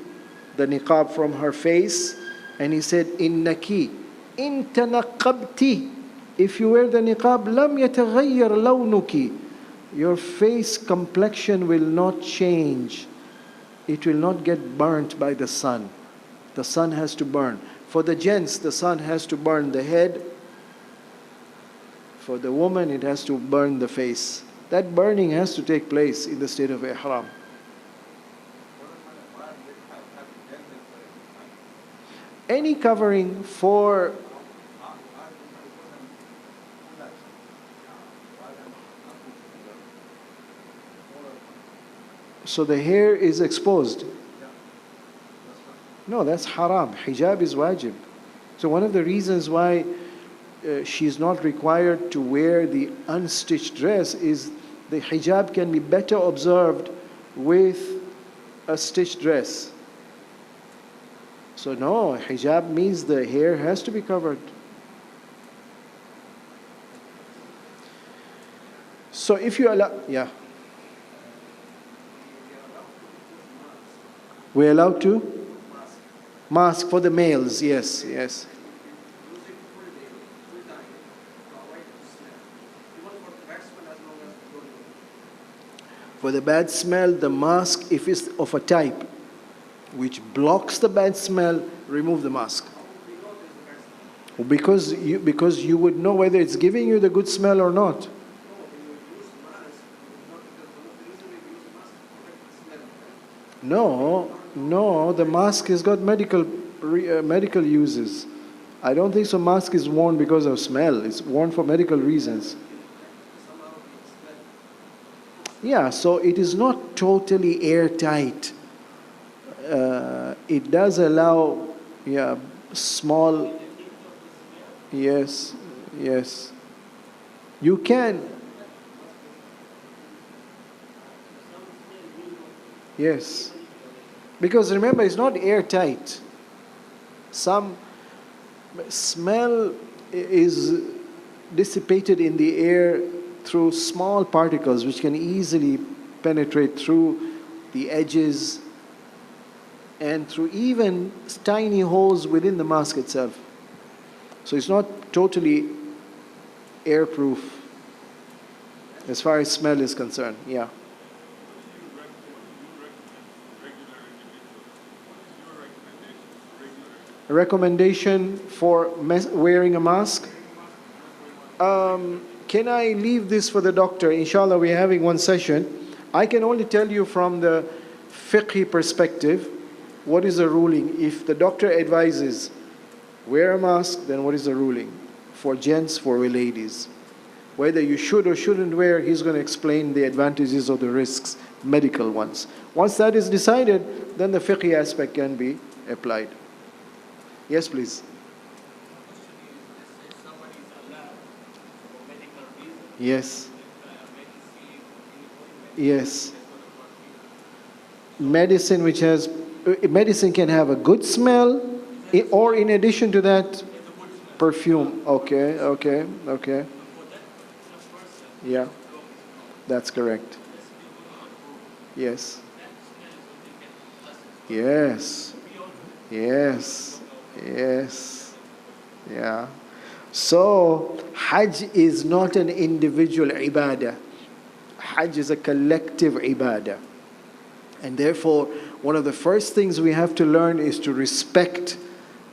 the niqab from her face, and he said, Innaki in tanaqabti, if you wear the niqab, lam yataghayyar lawnuki, your face complexion will not change. It will not get burnt by the sun. The sun has to burn. For the gents, the sun has to burn the head. For the woman, it has to burn the face. That burning has to take place in the state of ihram. Any covering for so the hair is exposed. No, that's haram. Hijab is wajib. So one of the reasons why she's not required to wear the unstitched dress is the hijab can be better observed with a stitched dress. So no, hijab means the hair has to be covered. So if you allow, yeah. We're allowed to? Mask for the males, yes, yes. For the bad smell, the mask, if it's of a type which blocks the bad smell, remove the mask. Because you would know whether it's giving you the good smell or not. No, the mask has got medical uses. I don't think so mask is worn because of smell. It's worn for medical reasons. Yeah, so it is not totally airtight. It does allow, small, yes. You can, yes. Because remember, it's not airtight. Some smell is dissipated in the air through small particles which can easily penetrate through the edges and through even tiny holes within the mask itself. So it's not totally airproof as far as smell is concerned. Yeah. A recommendation for wearing a mask? Can I leave this for the doctor? Inshallah, we're having one session. I can only tell you from the fiqh perspective, what is the ruling? If the doctor advises wear a mask, then what is the ruling? For gents, for ladies. Whether you should or shouldn't wear, he's going to explain the advantages or the risks, medical ones. Once that is decided, then the fiqh aspect can be applied. Yes, please. Yes. Yes. Medicine which has, medicine can have a good smell, or in addition to that, perfume. Okay, okay, okay. Yeah, that's correct. Yes. Yes. Yes. Yes. Yeah. So, Hajj is not an individual ibadah. Hajj is a collective ibadah. And therefore, one of the first things we have to learn is to respect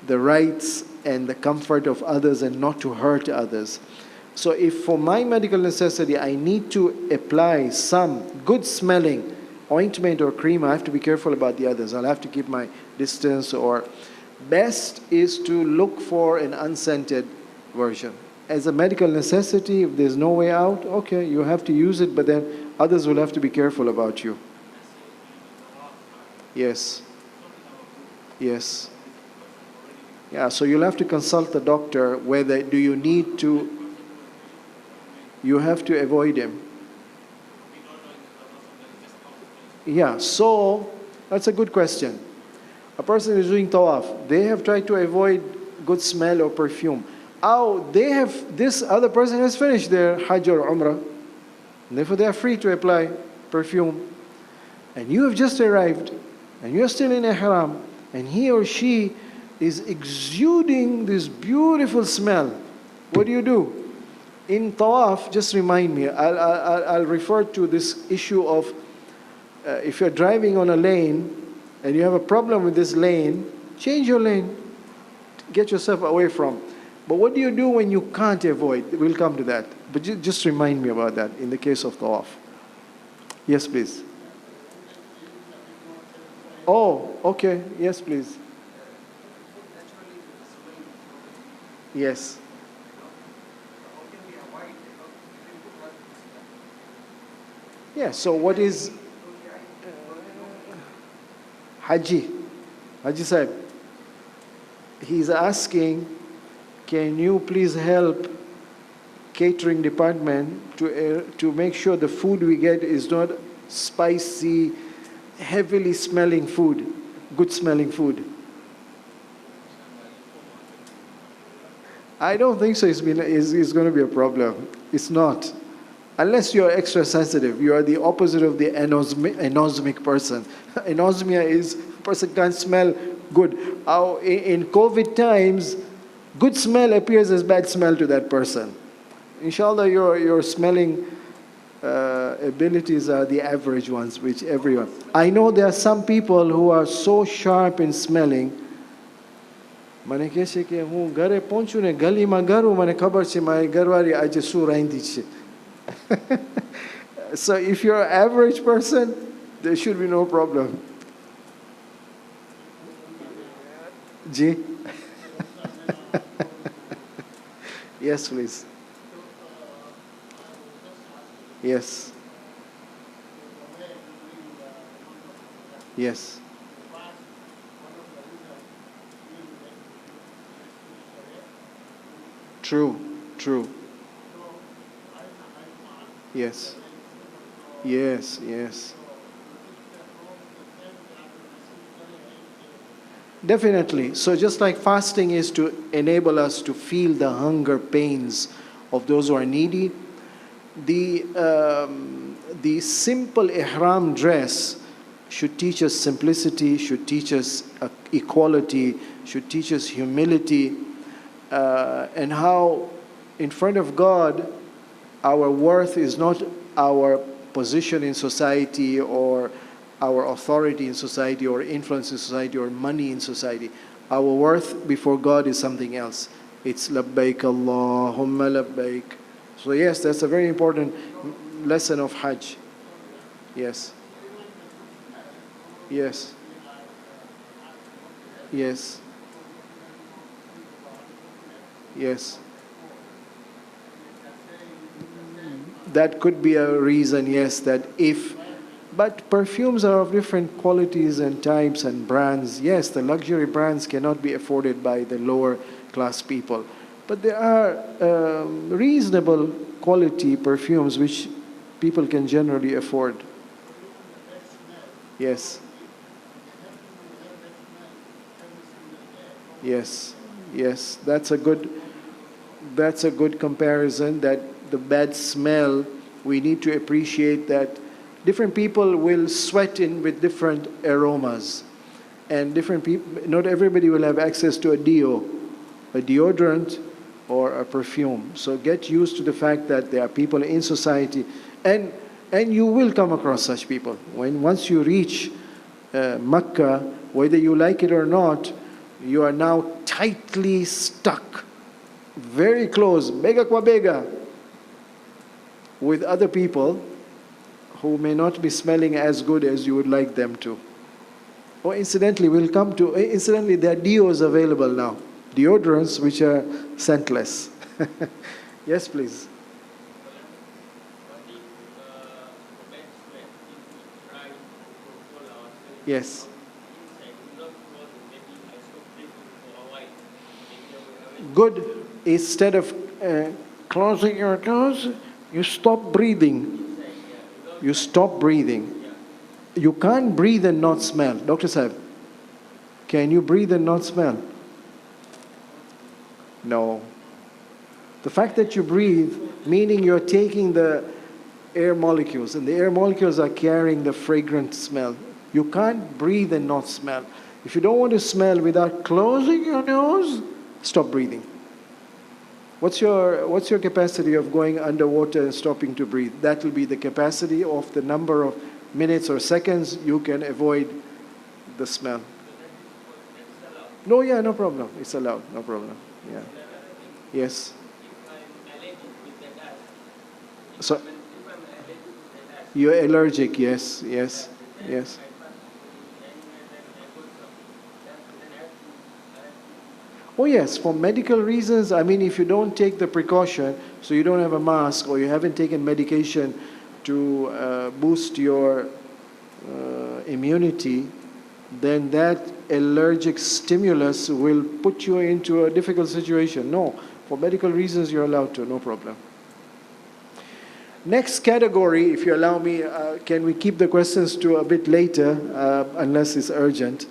the rights and the comfort of others and not to hurt others. So if for my medical necessity I need to apply some good smelling ointment or cream, I have to be careful about the others. I'll have to keep my distance, or best is to look for an unscented version. As a medical necessity, if there's no way out, okay, you have to use it, but then others will have to be careful about you. Yes. Yes. Yeah, so you'll have to consult the doctor whether do you need to, you have to avoid him. Yeah, so that's a good question. A person is doing tawaf, they have tried to avoid good smell or perfume. Oh, they have, this other person has finished their Hajj or Umrah, and therefore they are free to apply perfume. And you have just arrived, and you're still in ihram, and he or she is exuding this beautiful smell. What do? In tawaf, just remind me, I'll refer to this issue of if you're driving on a lane and you have a problem with this lane, change your lane, get yourself away from. But what do you do when you can't avoid? We'll come to that. But just remind me about that in the case of tawaf. Yes, please. Oh, okay. Yes, please. Yes. Yeah, so what is Haji Sahib? He's asking, can you please help catering department to make sure the food we get is not spicy, heavily smelling food, good smelling food? I don't think so. It's going to be a problem. It's not. Unless you're extra sensitive. You are the opposite of the anosmic person. Anosmia is a person can't smell good. In COVID times, good smell appears as bad smell to that person. Inshallah, your smelling abilities are the average ones, which everyone. I know there are some people who are so sharp in smelling. મને કહે છે કે હું ઘરે પહોંચું ને ગલીમાં ગરું મને ખબર છે મારી ઘરવાળી આજે શું રાંધી છે. So if you're an average person, there should be no problem. Ji? Yes, please. Yes. Yes. True, true. Yes. Yes, yes. Definitely. So just like fasting is to enable us to feel the hunger pains of those who are needy. The simple ihram dress should teach us simplicity, should teach us equality, should teach us humility, and how in front of God our worth is not our position in society or our authority in society or influence in society or money in society. Our worth before God is something else. It's labbaik Allahumma labbaik. So yes, that's a very important lesson of Hajj. Yes. Yes. Yes. Yes. That could be a reason, yes, that if, but perfumes are of different qualities and types and brands. Yes, the luxury brands cannot be afforded by the lower class people. But there are reasonable quality perfumes which people can generally afford. Yes. Yes. Yes. That's a good comparison, that the bad smell, we need to appreciate that different people will sweat in with different aromas. And different people, not everybody will have access to a deodorant or a perfume. So get used to the fact that there are people in society, and you will come across such people. Once you reach Mecca, whether you like it or not, you are now tightly stuck, very close, bega qua bega, with other people who may not be smelling as good as you would like them to. Oh, incidentally, there are deos available now. Deodorants which are scentless. Yes, please. Yes. Good. Instead of closing your nose, you stop breathing. You stop breathing. You can't breathe and not smell. Dr. Saab, can you breathe and not smell? No. The fact that you breathe, meaning you're taking the air molecules, and the air molecules are carrying the fragrant smell. You can't breathe and not smell. If you don't want to smell without closing your nose, stop breathing. What's your capacity of going underwater and stopping to breathe? That will be the capacity of the number of minutes or seconds you can avoid the smell. No, yeah, no problem. It's allowed, no problem. Yeah. Yes. So you're allergic, yes, yes, yes. Oh yes, for medical reasons, I mean, if you don't take the precaution, so you don't have a mask or you haven't taken medication to boost your immunity, then that allergic stimulus will put you into a difficult situation. No, for medical reasons you're allowed to, no problem. Next category, if you allow me, can we keep the questions to a bit later, unless it's urgent.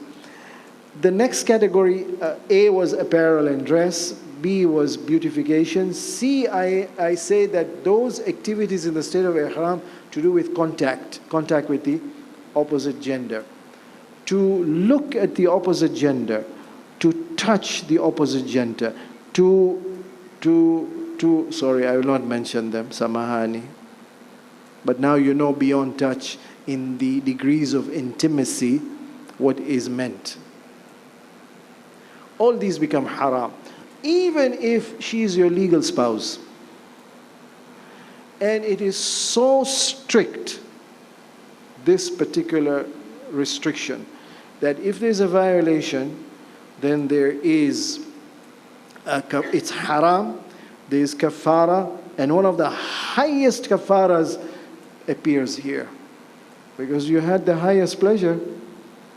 The next category, A was apparel and dress, B was beautification, C, I say that those activities in the state of ihram to do with contact with the opposite gender. To look at the opposite gender, to touch the opposite gender, sorry, I will not mention them, samahani. But now you know beyond touch in the degrees of intimacy what is meant. All these become haram. Even if she is your legal spouse. And it is so strict, this particular restriction, that if there's a violation, then there is, it's haram, there is kafara, and one of the highest kafaras appears here. Because you had the highest pleasure,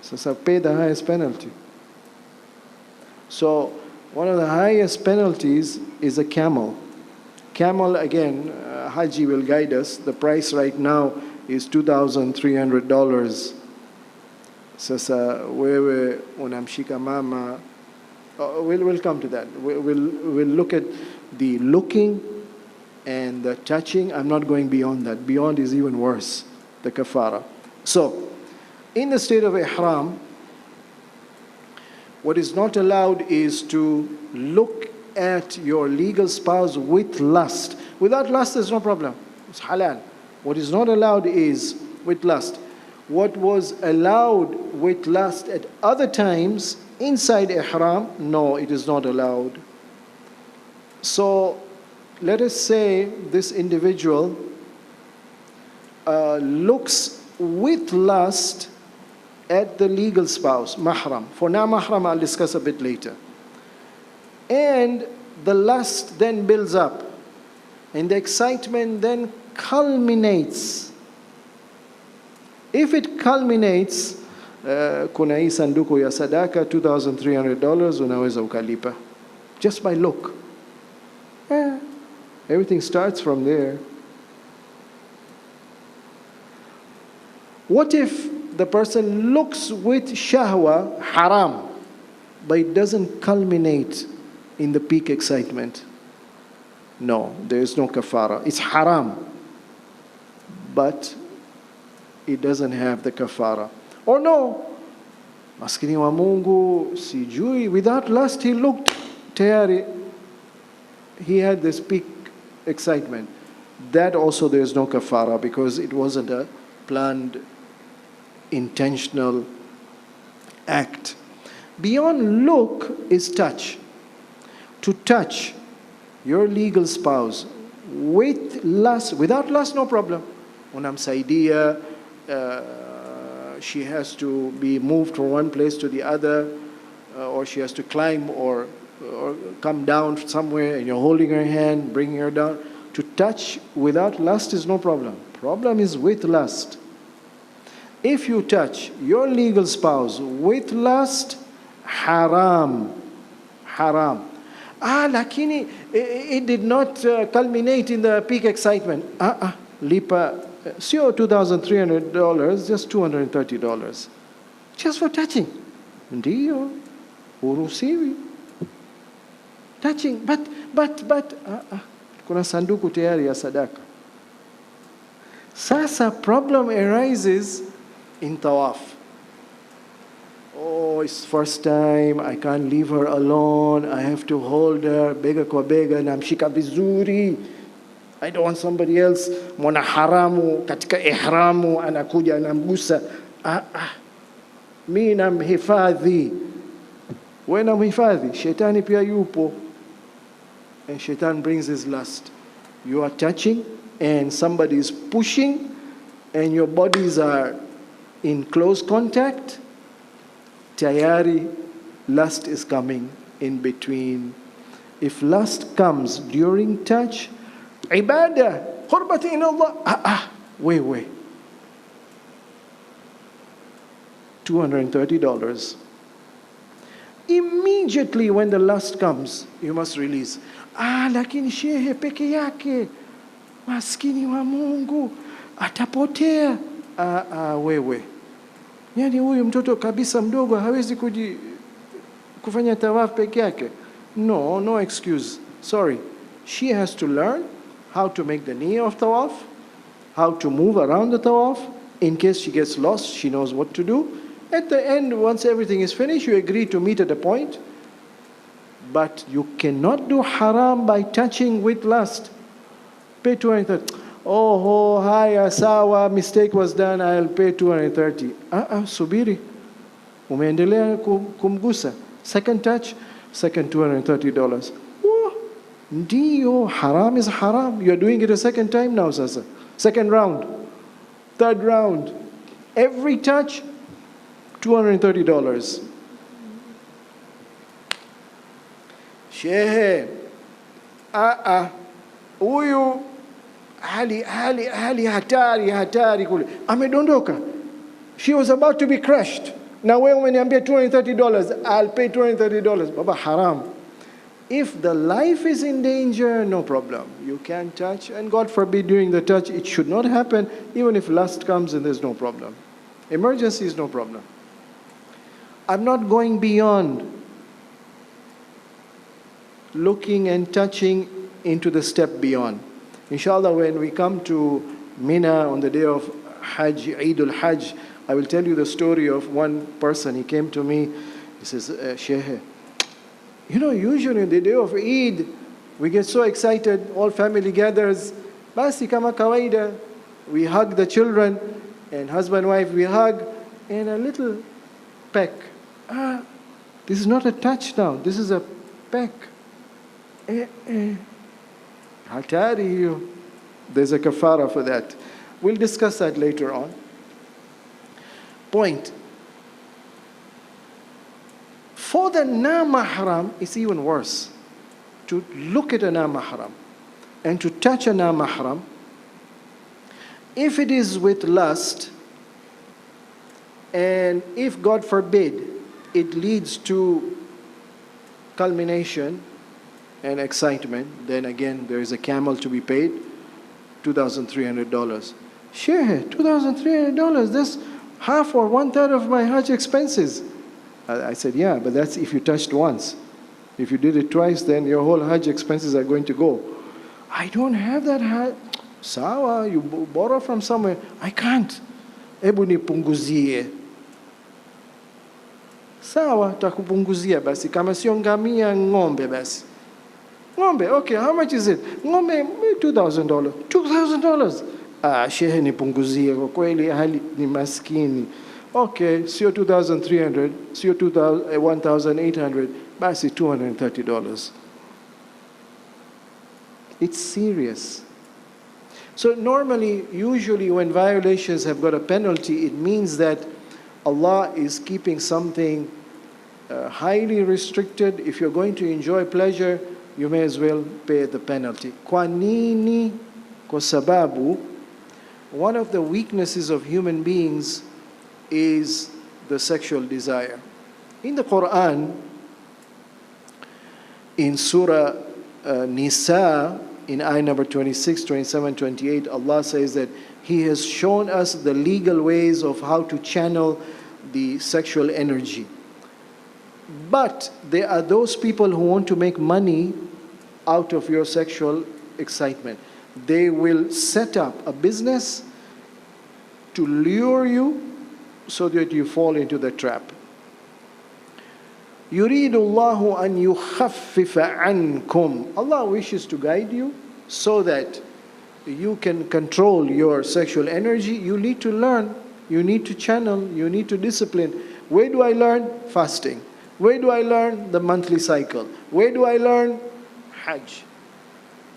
so pay the highest penalty. So one of the highest penalties is a camel. Camel, again, Haji will guide us. The price right now is $2,300. Sasa wewe unamshika mama. We'll come to that. We'll look at the looking and the touching, I'm not going beyond that. Beyond is even worse, the kafara. So, in the state of ihram, what is not allowed is to look at your legal spouse with lust. Without lust, there's no problem. It's halal. What is not allowed is with lust. What was allowed with lust at other times inside ihram, no, it is not allowed. So, let us say this individual looks with lust at the legal spouse, mahram. For now, mahram I'll discuss a bit later. And the lust then builds up, and the excitement then culminates. If it culminates, kuna hii sanduku ya sadaka $2,300 unaweza ukalipa, just by look. Everything starts from there. What if the person looks with shahwa, haram, but it doesn't culminate in the peak excitement? No, there is no kafara. It's haram, but it doesn't have the kafara. Or no, maskini wa Mungu, sijui, without lust he looked tayari, he had this peak excitement. That also there is no kafara because it wasn't a planned, intentional act. Beyond look is touch. To touch your legal spouse with lust, without lust, no problem. Unamsaidia, she has to be moved from one place to the other, or she has to climb or come down somewhere, and you're holding her hand, bringing her down. To touch without lust is no problem. Problem is with lust. If you touch your legal spouse with lust, haram. Haram. Lakini it did not culminate in the peak excitement. Lipa, sio $2,300, just $230. Just for touching. Ndiyo, uruhusiwi. Touching, but, kuna sanduku tayari ya sadaka. Sasa problem arises in tawaf. Oh, it's first time, I can't leave her alone, I have to hold her, bega kwa bega, namshika vizuri. I don't want somebody else, mwana haramu, katika ihramu, anakuja, anamgusa. Mi namhifadhi. We namhifadhi, shetani pia yupo. And shaitan brings his lust. You are touching, and somebody is pushing, and your bodies are in close contact. Tayari, lust is coming in between. If lust comes during touch, ibadah, qurbati in Allah, wait. $230. Immediately when the lust comes, you must release. Lakini shehe peke yake, maskini wa Mungu, atapotea. Wewe. Yani huyu mtoto kabisa mdogo hawezi kufanya tawaf peke yake. No excuse. Sorry. She has to learn how to make the niyyah of tawaf, how to move around the tawaf. In case she gets lost, she knows what to do. At the end, once everything is finished, you agree to meet at a point. But you cannot do haram by touching with lust. Pay $230. Oh, haya, sawa, mistake was done, I'll pay $230. Subiri. Umeendelea kumgusa. Second touch, second $230. Ndiyo, haram is haram. You're doing it a second time now, sasa. Second round. Third round. Every touch, $230. Shehe, huyu hali hatari kule. Amedondoka. She was about to be crushed. Now wewe umeniambia $230, I'll pay $230. Baba, haram. If the life is in danger, no problem. You can touch, and God forbid during the touch, it should not happen. Even if lust comes in, there's no problem. Emergency is no problem. I'm not going beyond looking and touching into the step beyond. Inshallah, when we come to Mina on the day of Hajj, Eid al-Hajj, I will tell you the story of one person. He came to me, he says, Sheikh, you know, usually on the day of Eid, we get so excited, all family gathers, basi kama kawaida, we hug the children, and husband, wife, we hug, and a little peck. This is not a touch now, this is a peck. Hatari, there's a kafara for that. We'll discuss that later on. Point. For the na-mahram, it's even worse. To look at a na-mahram and to touch a na-mahram, if it is with lust, and if, God forbid, it leads to culmination and excitement, then again there is a camel to be paid, $2,300. Sheikh, $2,300, that's half or 1/3 of my Hajj expenses. I said, yeah, but that's if you touched once. If you did it twice, then your whole Hajj expenses are going to go. I don't have that Hajj. Sawa, you borrow from somewhere. I can't. Ebu nipunguzie. Sawa, takupunguzia basi. Kama sio ngamia, ng'ombe basi. Ng'ombe, okay, how much is it? Ng'ombe, $2,000. $2,000. Shehe nipunguzie, kwa kweli hali ni maskini. Okay, sio 2,300, sio 1,800, basi $230. It's serious. So normally, usually when violations have got a penalty, it means that Allah is keeping something highly restricted. If you're going to enjoy pleasure, you may as well pay the penalty. Kwa nini? Kwa sababu, one of the weaknesses of human beings is the sexual desire. In the Quran, in Surah Nisa, in ayah number 26, 27, 28, Allah says that He has shown us the legal ways of how to channel the sexual energy. But there are those people who want to make money out of your sexual excitement. They will set up a business to lure you so that you fall into the trap. يُرِيدُ اللَّهُ أَن يُخَفِّفَ عَنْكُمْ. Allah wishes to guide you so that you can control your sexual energy. You need to learn, you need to channel, you need to discipline. Where do I learn? Fasting. Where do I learn? The monthly cycle. Where do I learn? Hajj.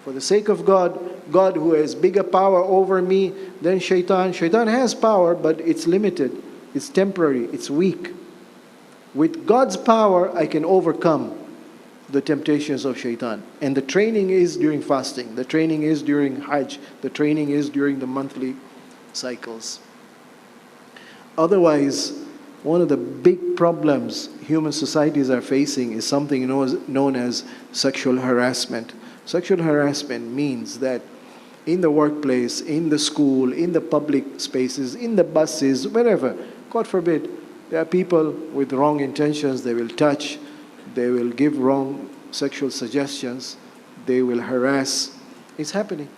For the sake of God, God who has bigger power over me than shaitan. Shaitan has power, but it's limited. It's temporary. It's weak. With God's power, I can overcome the temptations of shaitan. And the training is during fasting. The training is during Hajj. The training is during the monthly cycles. Otherwise, one of the big problems human societies are facing is something known as sexual harassment. Sexual harassment means that in the workplace, in the school, in the public spaces, in the buses, wherever, God forbid, there are people with wrong intentions. They will touch, they will give wrong sexual suggestions, they will harass. It's happening.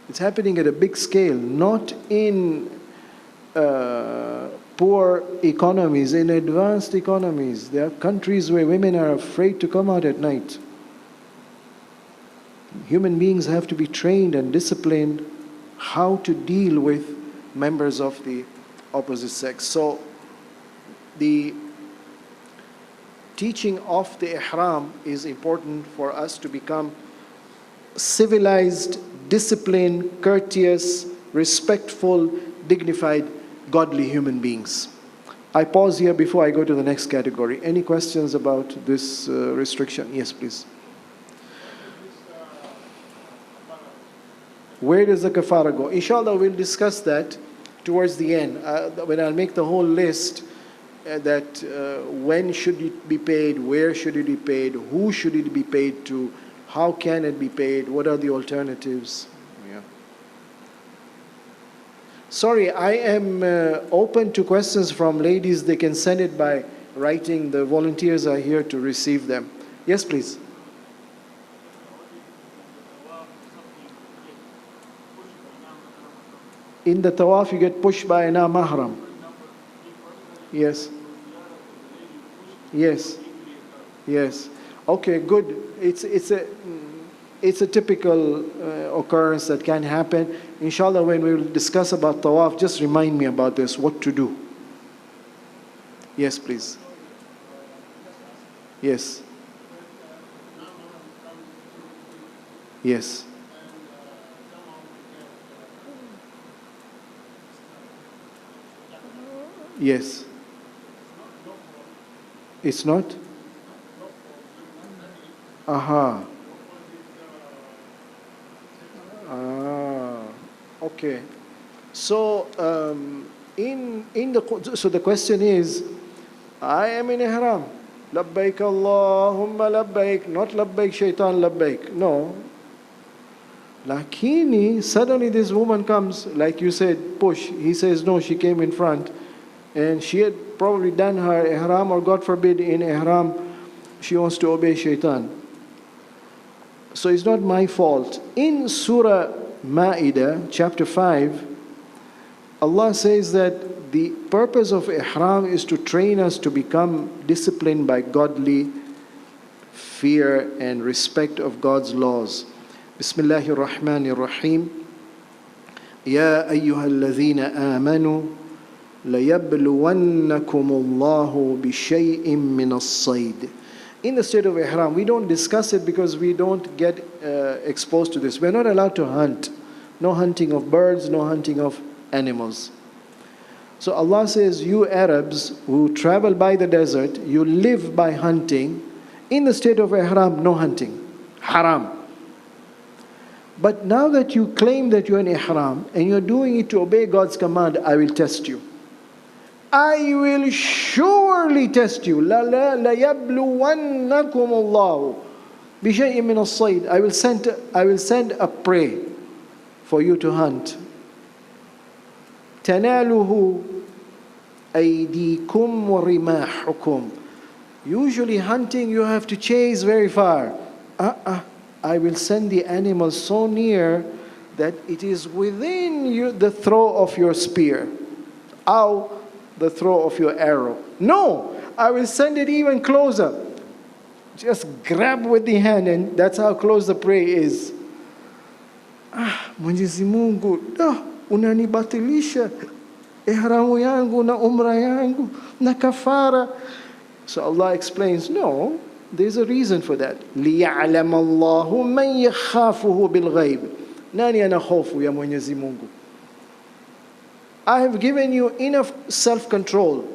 It's happening at a big scale, not in poor economies, in advanced economies. There are countries where women are afraid to come out at night. Human beings have to be trained and disciplined how to deal with members of the opposite sex. So the teaching of the ihram is important for us to become civilized, disciplined, courteous, respectful, dignified, godly human beings. I pause here before I go to the next category. Any questions about this restriction? Yes, please. Where does the kafara go? Inshallah, we'll discuss that towards the end. When I'll make the whole list, that when should it be paid, where should it be paid, who should it be paid to, how can it be paid, what are the alternatives? Yeah. Sorry, I am open to questions from ladies. They can send it by writing. The volunteers are here to receive them. Yes, please. In the tawaf, you get pushed by an mahram. Yes. Yes. Yes. Okay, good. It's a typical occurrence that can happen. Inshallah, when we will discuss about tawaf, just remind me about this, what to do. Yes, please. Yes. Yes. Yes. It's not? Aha. Ah. Okay. So so the question is, I am in ihram. Labbaik Allahumma labbaik. Not labbaik shaitan labbaik. No. Lakini, suddenly this woman comes, like you said, push. He says no, she came in front. And she had probably done her ihram, or God forbid in ihram, she wants to obey shaitan. So it's not my fault. In Surah Ma'idah, chapter 5, Allah says that the purpose of ihram is to train us to become disciplined by godly fear and respect of God's laws. Bismillahir Rahmanir Rahim. Ya ayyuhalladhina amanu لَيَبْلُوَنَّكُمُ اللَّهُ بِشَيْءٍ مِّنَ الصَّيْدِ. In the state of ihram, we don't discuss it because we don't get exposed to this. We're not allowed to hunt. No hunting of birds, no hunting of animals. So Allah says, you Arabs who travel by the desert, you live by hunting. In the state of ihram, no hunting. Haram. But now that you claim that you're in ihram and you're doing it to obey God's command, I will test you. I will surely test you. لَيَبْلُوَنَّكُمُ اللَّهُ بِشَيْءٍ مِّنَ الصَّيْدِ. I will send a prey for you to hunt. تَنَالُهُ أَيْدِيكُمْ وَرِمَاحُكُمْ. Usually hunting, you have to chase very far. I will send the animal so near that it is within the throw of your spear. Ow, the throw of your arrow. No, I will send it even closer. Just grab with the hand, and that's how close the prey is. Mwenyezi Mungu, unanibatilisha ihramu yangu na umra yangu na kafara. So Allah explains, no, there's a reason for that. لِيَعْلَمَ اللَّهُ مَنْ يَخَافُهُ بِالْغَيْبِ. Nani ana hofu ya Mwenyezi Mungu? I have given you enough self-control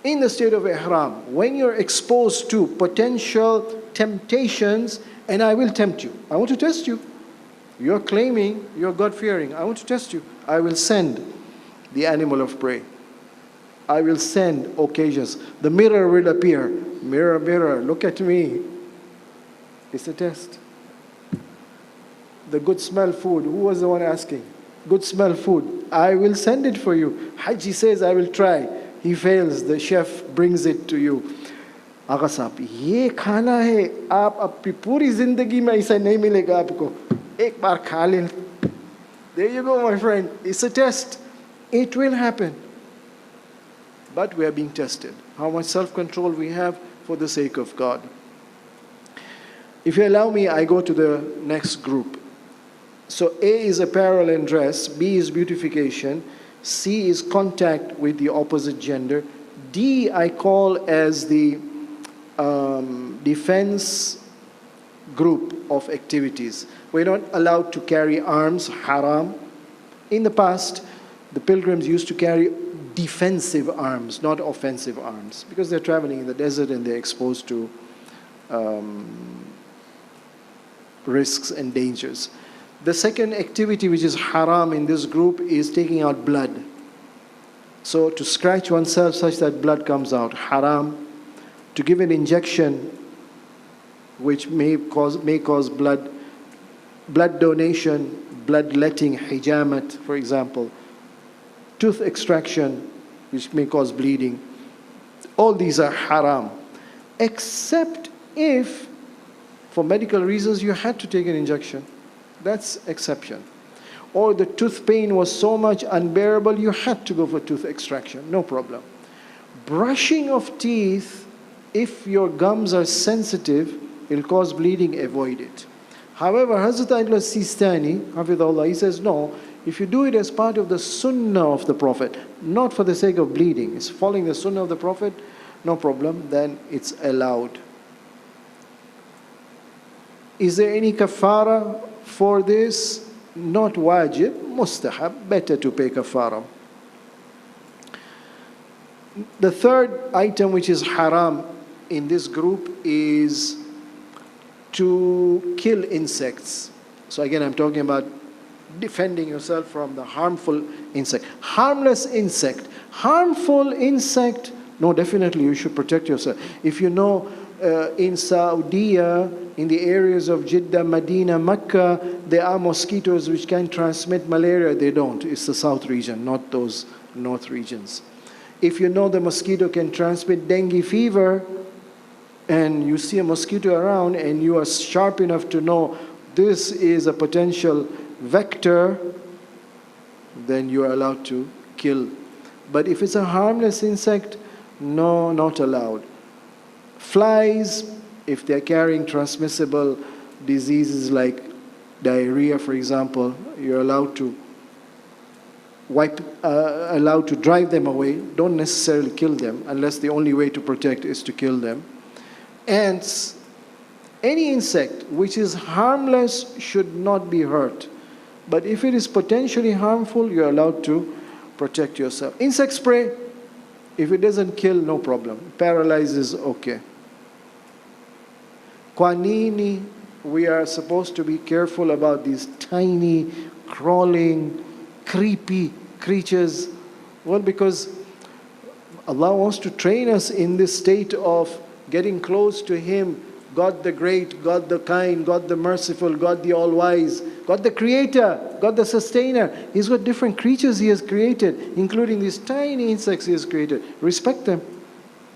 in the state of ihram when you're exposed to potential temptations, and I will tempt you. I want to test you. You're claiming you're God-fearing. I want to test you. I will send the animal of prey. I will send occasions. The mirror will appear. Mirror, mirror, look at me. It's a test. The good smell food. Who was the one asking? Good smell food. I will send it for you. Hajj says, I will try. He fails. The chef brings it to you. Agha sahab, ye khana hai. Aap apni puri zindagi mein aisa nahi milega aapko. Ek baar kha le. There you go, my friend. It's a test. It will happen. But we are being tested. How much self-control we have for the sake of God. If you allow me, I go to the next group. So A is apparel and dress, B is beautification, C is contact with the opposite gender, D I call as the defense group of activities. We're not allowed to carry arms, haram. In the past, the pilgrims used to carry defensive arms, not offensive arms, because they're traveling in the desert and they're exposed to risks and dangers. The second activity which is haram in this group is taking out blood. So to scratch oneself such that blood comes out, haram. To give an injection which may cause blood donation, bloodletting, hijamat, for example. Tooth extraction, which may cause bleeding. All these are haram. Except if, for medical reasons, you had to take an injection. That's exception. or the tooth pain was so much unbearable, you had to go for tooth extraction, no problem. Brushing of teeth, if your gums are sensitive, it'll cause bleeding, avoid it. However, Hazrat Ayatollah Sistani, Hafidhullah, he says, no, if you do it as part of the sunnah of the Prophet, not for the sake of bleeding, it's following the sunnah of the Prophet, no problem, then it's allowed. Is there any kafara for this? Not wajib, mustahab, better to pay kafara. The third item which is haram in this group is to kill insects. So again, I'm talking about defending yourself from the harmful insect. Harmless insect. Harmful insect, no, definitely you should protect yourself. If you know in Saudi, in the areas of Jeddah, Medina, Mecca, there are mosquitoes which can transmit malaria. They don't. It's the south region, not those north regions. If you know the mosquito can transmit dengue fever, and you see a mosquito around and you are sharp enough to know this is a potential vector, then you are allowed to kill. But if it's a harmless insect, no, not allowed. Flies, if they're carrying transmissible diseases like diarrhea, for example, you're allowed to allowed to drive them away. Don't necessarily kill them, unless the only way to protect is to kill them. Ants, any insect which is harmless should not be hurt. But if it is potentially harmful, you're allowed to protect yourself. Insect spray, if it doesn't kill, no problem. Paralyzes, okay. Quanini, we are supposed to be careful about these tiny, crawling, creepy creatures. Well, because Allah wants to train us in this state of getting close to Him, God the Great, God the Kind, God the Merciful, God the All-Wise, God the Creator, God the Sustainer. He's got different creatures He has created, including these tiny insects He has created. Respect them.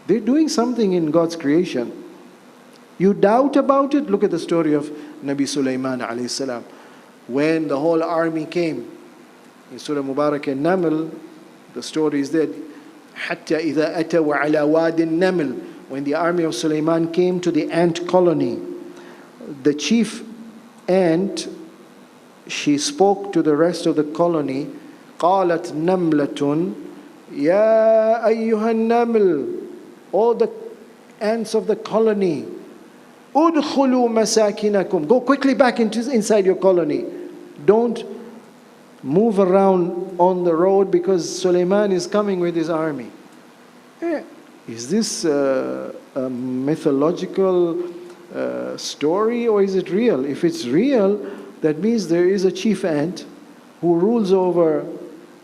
They're doing something in God's creation. You doubt about it? Look at the story of Nabi Sulaiman alayhi salam. When the whole army came, in Surah Mubarak al-Naml, the story is that حَتَّى إِذَا أَتَوْا عَلَى وَادِ النَّمْلِ, when the army of Sulaiman came to the ant colony, the chief ant, she spoke to the rest of the colony, قَالَتْ نَمْلَةٌ يَا أَيُّهَا النَّمْلِ, all the ants of the colony, أُدْخُلُوا مَسَاكِنَكُمْ, go quickly back inside your colony. Don't move around on the road because Sulaiman is coming with his army. Is this a mythological story, or is it real? If it's real, that means there is a chief ant who rules over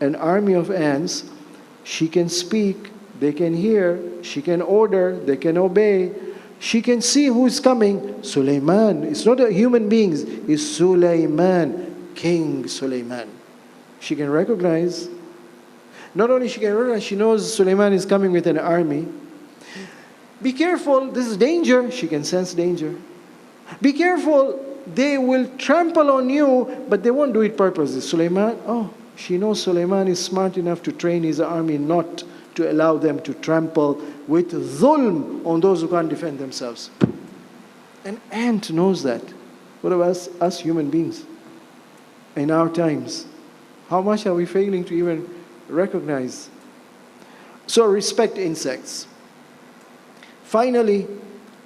an army of ants. She can speak, they can hear, she can order, they can obey. She can see who is coming. Sulaiman. It's not a human being. It's Sulaiman, King Sulaiman. She can recognize. Not only she can recognize, she knows Sulaiman is coming with an army. Be careful, this is danger. She can sense danger. Be careful, they will trample on you, but they won't do it purposely. Sulaiman, oh, she knows Sulaiman is smart enough to train his army not to allow them to trample with dhulm on those who can't defend themselves. An ant knows that. What about us human beings in our times? How much are we failing to even recognize? So respect insects. Finally,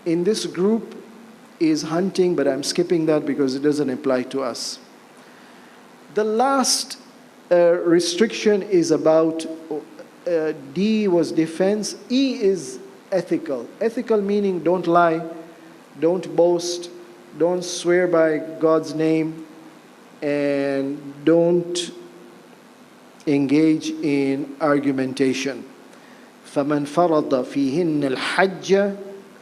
in this group is hunting, but I'm skipping that because it doesn't apply to us. The last restriction is about D was defense. E is ethical. Ethical meaning don't lie, don't boast, don't swear by God's name, and don't engage in argumentation. فَمَنْ فَرَضَ فِيهِنَّ الْحَجَّ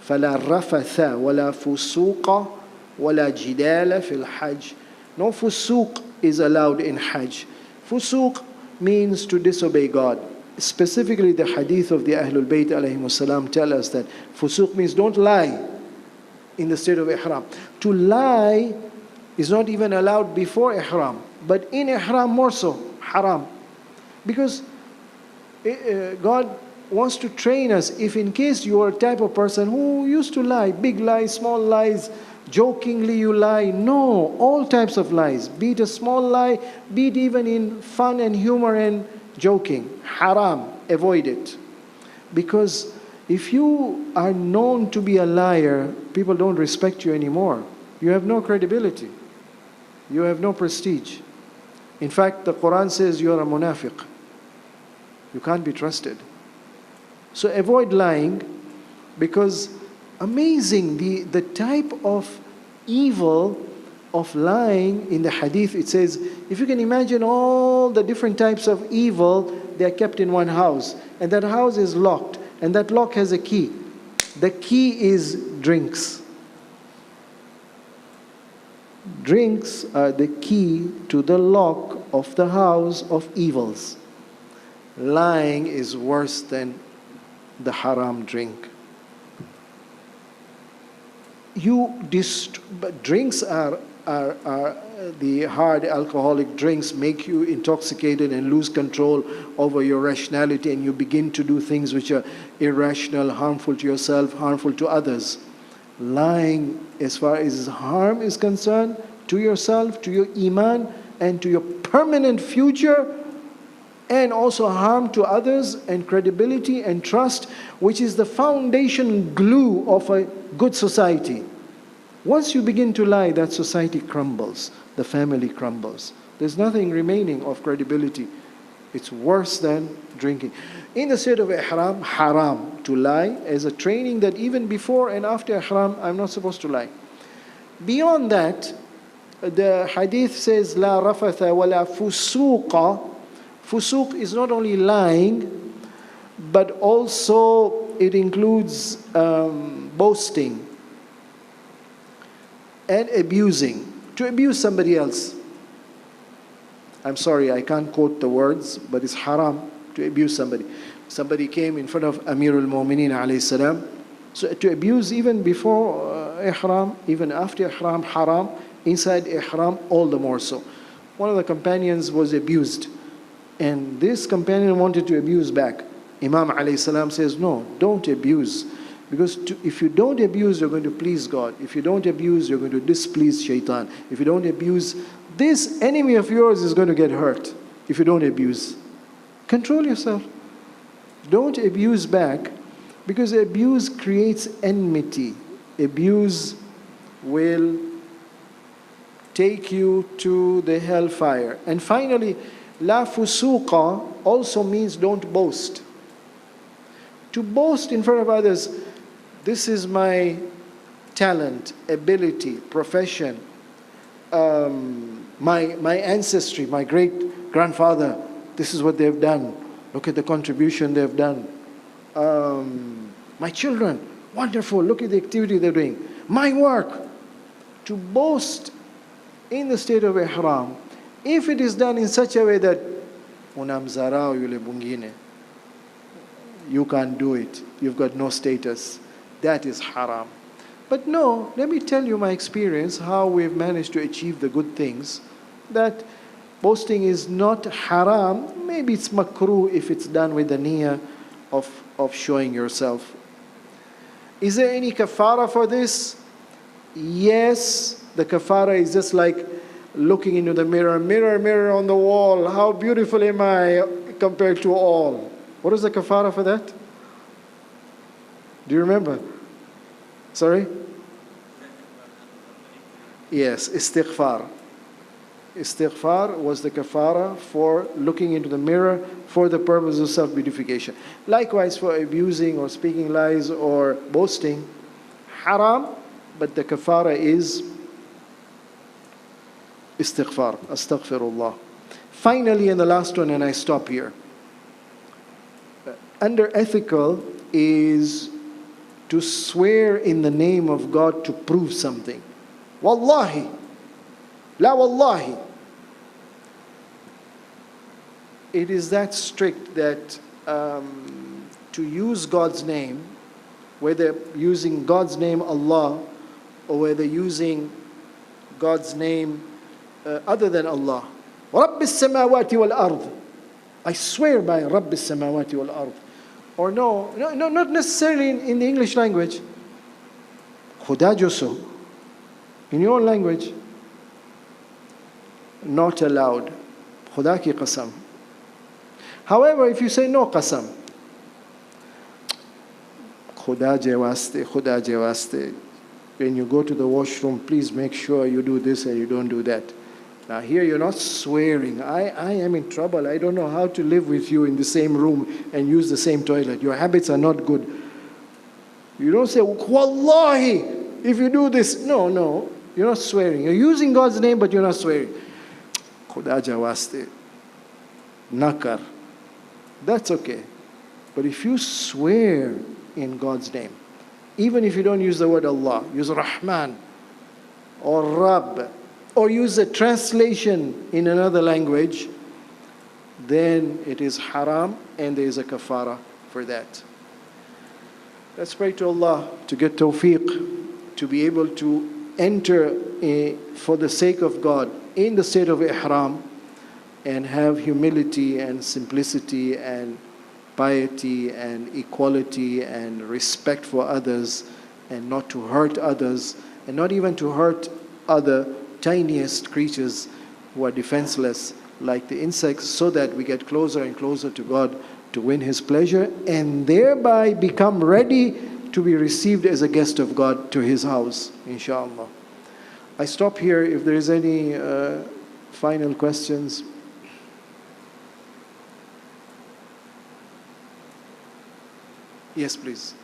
فَلَا رَفَثَ وَلَا فُسُوقَ وَلَا جِدَالَ فِي الْحَجِّ. No fusuq is allowed in Hajj. Fusuq means to disobey God. Specifically, the hadith of the Ahlul Bayt alayhimus salam tell us that fusuq means don't lie in the state of ihram. To lie It's not even allowed before ihram. But in ihram more so, haram. Because God wants to train us. If in case you are a type of person who used to lie, big lies, small lies, jokingly you lie. No, all types of lies. Be it a small lie, be it even in fun and humor and joking. Haram. Avoid it. Because if you are known to be a liar, people don't respect you anymore. You have no credibility. You have no prestige. In fact, the Quran says you are a munafiq. You can't be trusted. So avoid lying, because amazing the type of evil of lying in the hadith. It says, if you can imagine all the different types of evil, they are kept in one house. And that house is locked. And that lock has a key. The key is drinks. Drinks are the key to the lock of the house of evils. Lying is worse than the haram drink. But drinks are the hard alcoholic drinks make you intoxicated and lose control over your rationality, and you begin to do things which are irrational, harmful to yourself, harmful to others. Lying, as far as harm is concerned, to yourself, to your iman, and to your permanent future, and also harm to others, and credibility and trust, which is the foundation glue of a good society. Once you begin to lie, that society crumbles, the family crumbles. There's nothing remaining of credibility. It's worse than drinking. In the state of ihram, haram to lie, as a training that even before and after ihram, I'm not supposed to lie. Beyond that, the hadith says, La rafatha wa la fusuqa. Fusuq is not only lying, but also it includes boasting and abusing. To abuse somebody else. I'm sorry, I can't quote the words, but it's haram to abuse somebody. Somebody came in front of Amirul Mu'mineen alayhi salam. So to abuse even before ihram, even after ihram, haram. Inside ihram, all the more so. One of the companions was abused, and this companion wanted to abuse back. Imam alayhi salam says, no, don't abuse. Because if you don't abuse, you're going to please God. If you don't abuse, you're going to displease shaitan. If you don't abuse, this enemy of yours is going to get hurt. If you don't abuse, control yourself. Don't abuse back, because abuse creates enmity. Abuse will take you to the hellfire. And finally, la fusuqa also means don't boast. To boast in front of others, this is my talent, ability, profession, my ancestry, my great-grandfather, this is what they've done. Look at the contribution they've done. My children, wonderful, look at the activity they're doing. My work. To boast in the state of ihram, if it is done in such a way that unamzarao yule bungine, you can't do it, you've got no status, that is haram. But no, let me tell you my experience, how we've managed to achieve the good things, that boasting is not haram. Maybe it's makruh if it's done with the niyyah of showing yourself. Is there any kafara for this? Yes, the kafara is just like looking into the mirror. Mirror, mirror on the wall, how beautiful am I compared to all? What is the kafara for that? Do you remember? Sorry? Yes, istighfar. Istighfar was the kafara for looking into the mirror for the purpose of self-beautification. Likewise for abusing or speaking lies or boasting, haram, but the kafara is istighfar, astaghfirullah. Finally, and the last one, and I stop here. Under ethical is to swear in the name of God to prove something. Wallahi, la wallahi. It is that strict that to use God's name, whether using God's name Allah, or whether using God's name other than Allah. رَبِّ السَّمَاوَاتِ وَالْأَرْضِ. I swear by رَبِّ السَّمَاوَاتِ وَالْأَرْضِ. Or no, not necessarily in the English language. Khuda jo so. In your own language, not allowed. Khuda ki qasam. However, if you say no qasam, Khuda je waste, when you go to the washroom, please make sure you do this and you don't do that. Now here you're not swearing. I am in trouble. I don't know how to live with you in the same room and use the same toilet. Your habits are not good. You don't say, Wallahi, if you do this. No, you're not swearing. You're using God's name, but you're not swearing. Khuda ja waste, nakar. That's okay. But if you swear in God's name, even if you don't use the word Allah, use Rahman or Rabb, or use a translation in another language, then it is haram and there is a kafara for that. Let's pray to Allah to get tawfiq, to be able to enter for the sake of God in the state of ihram and have humility and simplicity and piety and equality and respect for others, and not to hurt others, and not even to hurt other tiniest creatures who are defenseless like the insects, so that we get closer and closer to God to win His pleasure and thereby become ready to be received as a guest of God to His house, inshallah. I stop here. If there is any final questions. Yes, please.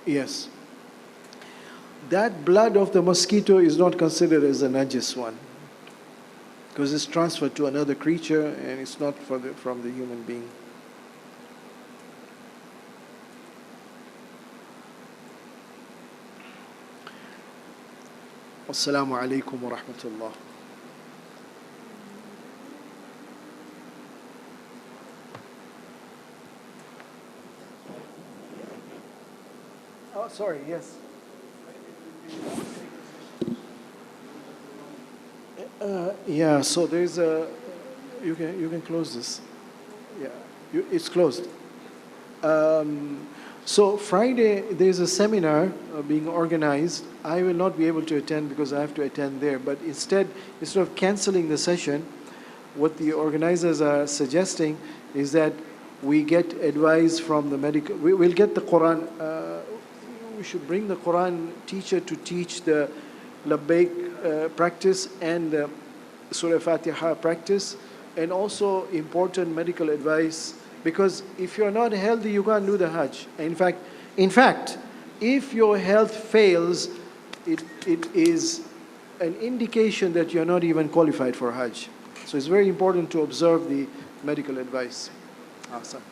Yes. That blood of the mosquito is not considered as a najis one, because it's transferred to another creature and it's not from the human being. Assalamu alaikum wa rahmatullah. Oh, sorry, yes. Yeah, so there's a, you can close this. Yeah, it's closed. So Friday there's a seminar being organized. I will not be able to attend because I have to attend there. But instead of canceling the session, what the organizers are suggesting is that we get advice from the medical. We'll get the Quran. We should bring the Quran teacher to teach the Labbaik practice and the Surah Fatiha practice, and also important medical advice, because if you're not healthy, you can't do the Hajj. In fact, if your health fails, it is an indication that you're not even qualified for Hajj. So it's very important to observe the medical advice. Awesome.